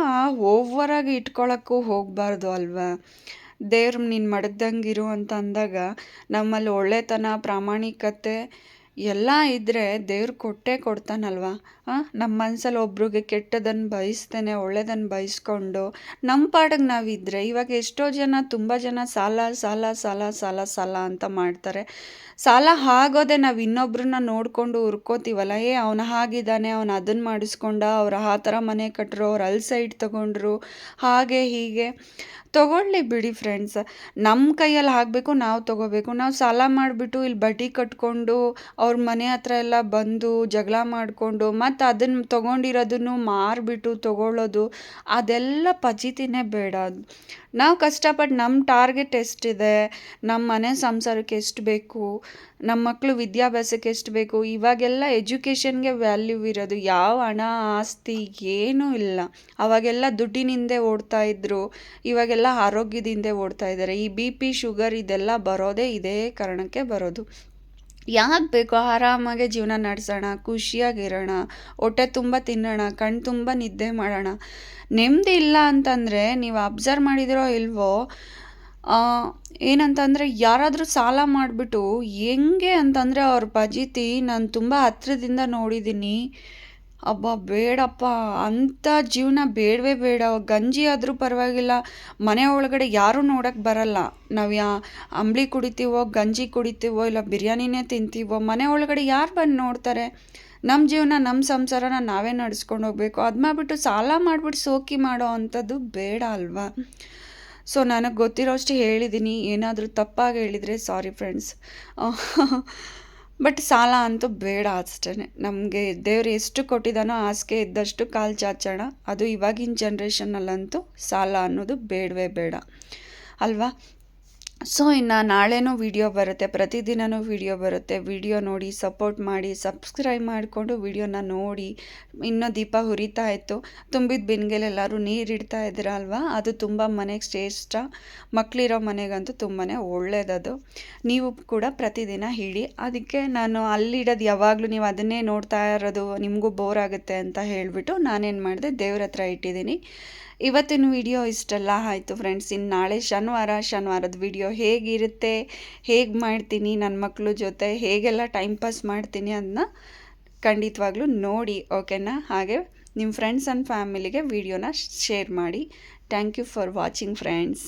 ಓವರಾಗಿ ಇಟ್ಕೊಳ್ಳೋಕ್ಕೂ ಹೋಗಬಾರ್ದು ಅಲ್ವಾ. ದೇವ್ರು ನೀನು ಮಡಗ್ದಂಗಿರು ಅಂತ ಅಂದಾಗ ನಮ್ಮಲ್ಲಿ ಒಳ್ಳೆತನ, ಪ್ರಾಮಾಣಿಕತೆ ಎಲ್ಲ ಇದ್ದರೆ ದೇವ್ರು ಕೊಟ್ಟೇ ಕೊಡ್ತಾನಲ್ವ. ನಮ್ಮ ಮನಸ್ಸಲ್ಲಿ ಒಬ್ರಿಗೆ ಕೆಟ್ಟದನ್ನು ಬಯಸ್ತೇನೆ, ಒಳ್ಳೆಯದನ್ನು ಬಯಸ್ಕೊಂಡು ನಮ್ಮ ಪಾಡಿಗೆ ನಾವಿದ್ದರೆ, ಇವಾಗ ಎಷ್ಟೋ ಜನ ತುಂಬ ಜನ ಸಾಲ ಸಾಲ ಸಾಲ ಸಾಲ ಸಾಲ ಅಂತ ಮಾಡ್ತಾರೆ. ಸಾಲ ಆಗೋದೆ ನಾವು ಇನ್ನೊಬ್ರನ್ನ ನೋಡಿಕೊಂಡು ಹುರ್ಕೋತೀವಲ್ಲ, ಅವನು ಹಾಗಿದ್ದಾನೆ, ಅವನು ಅದನ್ನು ಮಾಡಿಸ್ಕೊಂಡ, ಅವ್ರು ಆ ಥರ ಮನೆ ಕಟ್ಟರು, ಅವ್ರು ಅಲ್ಲಿ ಸೈಡ್ ತೊಗೊಂಡ್ರು, ಹಾಗೆ ಹೀಗೆ. ತೊಗೊಳ್ಳಿ ಬಿಡಿ ಫ್ರೆಂಡ್ಸ್, ನಮ್ಮ ಕೈಯಲ್ಲಿ ಆಗಬೇಕು, ನಾವು ತೊಗೋಬೇಕು. ನಾವು ಸಾಲ ಮಾಡಿಬಿಟ್ಟು ಇಲ್ಲಿ ಬಡ್ಡಿ ಕಟ್ಕೊಂಡು ಅವ್ರ ಮನೆ ಹತ್ರ ಎಲ್ಲ ಬಂದು ಜಗಳ ಮಾಡಿಕೊಂಡು ಮತ್ತು ಅದನ್ನು ತೊಗೊಂಡಿರೋದನ್ನು ಮಾರಿಬಿಟ್ಟು ತೊಗೊಳ್ಳೋದು, ಅದೆಲ್ಲ ಫಜೀತಿನೇ ಬೇಡ. ನಾವು ಕಷ್ಟಪಟ್ಟು ನಮ್ಮ ಟಾರ್ಗೆಟ್ ಎಷ್ಟಿದೆ, ನಮ್ಮ ಮನೆ ಸಂಸಾರಕ್ಕೆ ಎಷ್ಟು ಬೇಕು, ನಮ್ಮ ಮಕ್ಕಳು ವಿದ್ಯಾಭ್ಯಾಸಕ್ಕೆ ಎಷ್ಟು ಬೇಕು, ಇವಾಗೆಲ್ಲ ಎಜುಕೇಷನ್ಗೆ ವ್ಯಾಲ್ಯೂ ಇರೋದು. ಯಾವ ಹಣ ಆಸ್ತಿ ಏನೂ ಇಲ್ಲ. ಅವಾಗೆಲ್ಲ ದುಡ್ಡಿನಿಂದೆ ಓಡ್ತಾ ಇದ್ರು, ಇವಾಗೆಲ್ಲ ಆರೋಗ್ಯದಿಂದ ಓಡ್ತಾ ಇದ್ದಾರೆ. ಈ BP, ಶುಗರ್ ಇದೆಲ್ಲ ಬರೋದೇ ಇದೇ ಕಾರಣಕ್ಕೆ ಬರೋದು. ಯಾಕೆ ಬೇಕೋ ಆರಾಮಾಗೆ ಜೀವನ ನಡೆಸೋಣ, ಖುಷಿಯಾಗಿರೋಣ, ಹೊಟ್ಟೆ ತುಂಬ ತಿನ್ನೋಣ, ಕಣ್ಣು ತುಂಬ ನಿದ್ದೆ ಮಾಡೋಣ. ನೆಮ್ಮದಿ ಇಲ್ಲ ಅಂತಂದರೆ ನೀವು ಅಬ್ಸರ್ವ್ ಮಾಡಿದಿರೋ ಇಲ್ವೋ, ಏನಂತಂದರೆ ಯಾರಾದರೂ ಸಾಲ ಮಾಡಿಬಿಟ್ಟು ಹೆಂಗೆ ಅಂತಂದರೆ ಅವ್ರ ಫಜೀತಿ ನಾನು ತುಂಬ ಹತ್ರದಿಂದ ನೋಡಿದ್ದೀನಿ. ಅಬ್ಬಾ ಬೇಡಪ್ಪ, ಅಂಥ ಜೀವನ ಬೇಡವೇ ಬೇಡ. ಗಂಜಿ ಆದರೂ ಪರವಾಗಿಲ್ಲ, ಮನೆ ಒಳಗಡೆ ಯಾರೂ ನೋಡೋಕ್ಕೆ ಬರಲ್ಲ. ನಾವು ಅಂಬಲಿ ಕುಡಿತೀವೋ, ಗಂಜಿ ಕುಡಿತೀವೋ, ಇಲ್ಲ ಬಿರಿಯಾನಿನೇ ತಿಂತೀವೋ, ಮನೆ ಒಳಗಡೆ ಯಾರು ಬಂದು ನೋಡ್ತಾರೆ. ನಮ್ಮ ಜೀವನ, ನಮ್ಮ ಸಂಸಾರನ ನಾವೇ ನಡೆಸ್ಕೊಂಡು ಹೋಗ್ಬೇಕು. ಅದು ಮಾಡಿಬಿಟ್ಟು ಸಾಲ ಮಾಡಿಬಿಟ್ಟು ಸೋಕಿ ಮಾಡೋ ಅಂಥದ್ದು ಬೇಡ ಅಲ್ವಾ. ಸೊ ನನಗೆ ಗೊತ್ತಿರೋಷ್ಟು ಹೇಳಿದ್ದೀನಿ. ಏನಾದರೂ ತಪ್ಪಾಗಿ ಹೇಳಿದರೆ ಸಾರಿ ಫ್ರೆಂಡ್ಸ್. ಬಟ್ ಸಾಲ ಅಂತೂ ಬೇಡ ಅಷ್ಟೇ. ನಮಗೆ ದೇವ್ರು ಎಷ್ಟು ಕೊಟ್ಟಿದ್ದಾನೋ ಹಾಸಿಗೆ ಇದ್ದಷ್ಟು ಕಾಲು ಚಾಚೋಣ. ಅದು ಇವಾಗಿನ ಜನ್ರೇಷನ್ನಲ್ಲಂತೂ ಸಾಲ ಅನ್ನೋದು ಬೇಡವೇ ಬೇಡ ಅಲ್ವಾ. ಸೊ ಇನ್ನು ನಾಳೆನೂ ವಿಡಿಯೋ ಬರುತ್ತೆ, ಪ್ರತಿದಿನವೂ ವಿಡಿಯೋ ಬರುತ್ತೆ. ವಿಡಿಯೋ ನೋಡಿ ಸಪೋರ್ಟ್ ಮಾಡಿ, ಸಬ್ಸ್ಕ್ರೈಬ್ ಮಾಡಿಕೊಂಡು ವಿಡಿಯೋನ ನೋಡಿ. ಇನ್ನೂ ದೀಪ ಹುರಿತಾ ಇತ್ತು, ತುಂಬಿದ ಬಿನ್ಗೆಲ್ಲ ಎಲ್ಲರೂ ನೀರಿಡ್ತಾ ಇದ್ದೀರ ಅಲ್ವಾ. ಅದು ತುಂಬ ಮನೆಗೆ ಶ್ರೇಷ್ಠ. ಮಕ್ಕಳಿರೋ ಮನೆಗಂತೂ ತುಂಬಾ ಒಳ್ಳೆಯದದು. ನೀವು ಕೂಡ ಪ್ರತಿದಿನ ಇಡಿ. ಅದಕ್ಕೆ ನಾನು ಅಲ್ಲಿಡೋದು ಯಾವಾಗಲೂ ನೀವು ಅದನ್ನೇ ನೋಡ್ತಾ ಇರೋದು ನಿಮಗೂ ಬೋರ್ ಆಗುತ್ತೆ ಅಂತ ಹೇಳಿಬಿಟ್ಟು ನಾನೇನು ಮಾಡಿದೆ, ದೇವ್ರ ಹತ್ರ ಇಟ್ಟಿದ್ದೀನಿ. ಇವತ್ತಿನ ವಿಡಿಯೋ ಇಷ್ಟೆಲ್ಲ ಆಯಿತು ಫ್ರೆಂಡ್ಸ್. ಇನ್ನು ನಾಳೆ ಶನಿವಾರದ ವಿಡಿಯೋ ಹೇಗಿರುತ್ತೆ, ಹೇಗೆ ಮಾಡ್ತೀನಿ ನನ್ನ ಮಕ್ಕಳ ಜೊತೆ, ಹೇಗೆಲ್ಲ ಟೈಮ್ ಪಾಸ್ ಮಾಡ್ತೀನಿ ಅದನ್ನ ಖಂಡಿತವಾಗ್ಲೂ ನೋಡಿ, ಓಕೆನಾ. ಹಾಗೆ ನಿಮ್ಮ ಫ್ರೆಂಡ್ಸ್ ಆ್ಯಂಡ್ ಫ್ಯಾಮಿಲಿಗೆ ವಿಡಿಯೋನ ಶೇರ್ ಮಾಡಿ. Thank you for watching friends.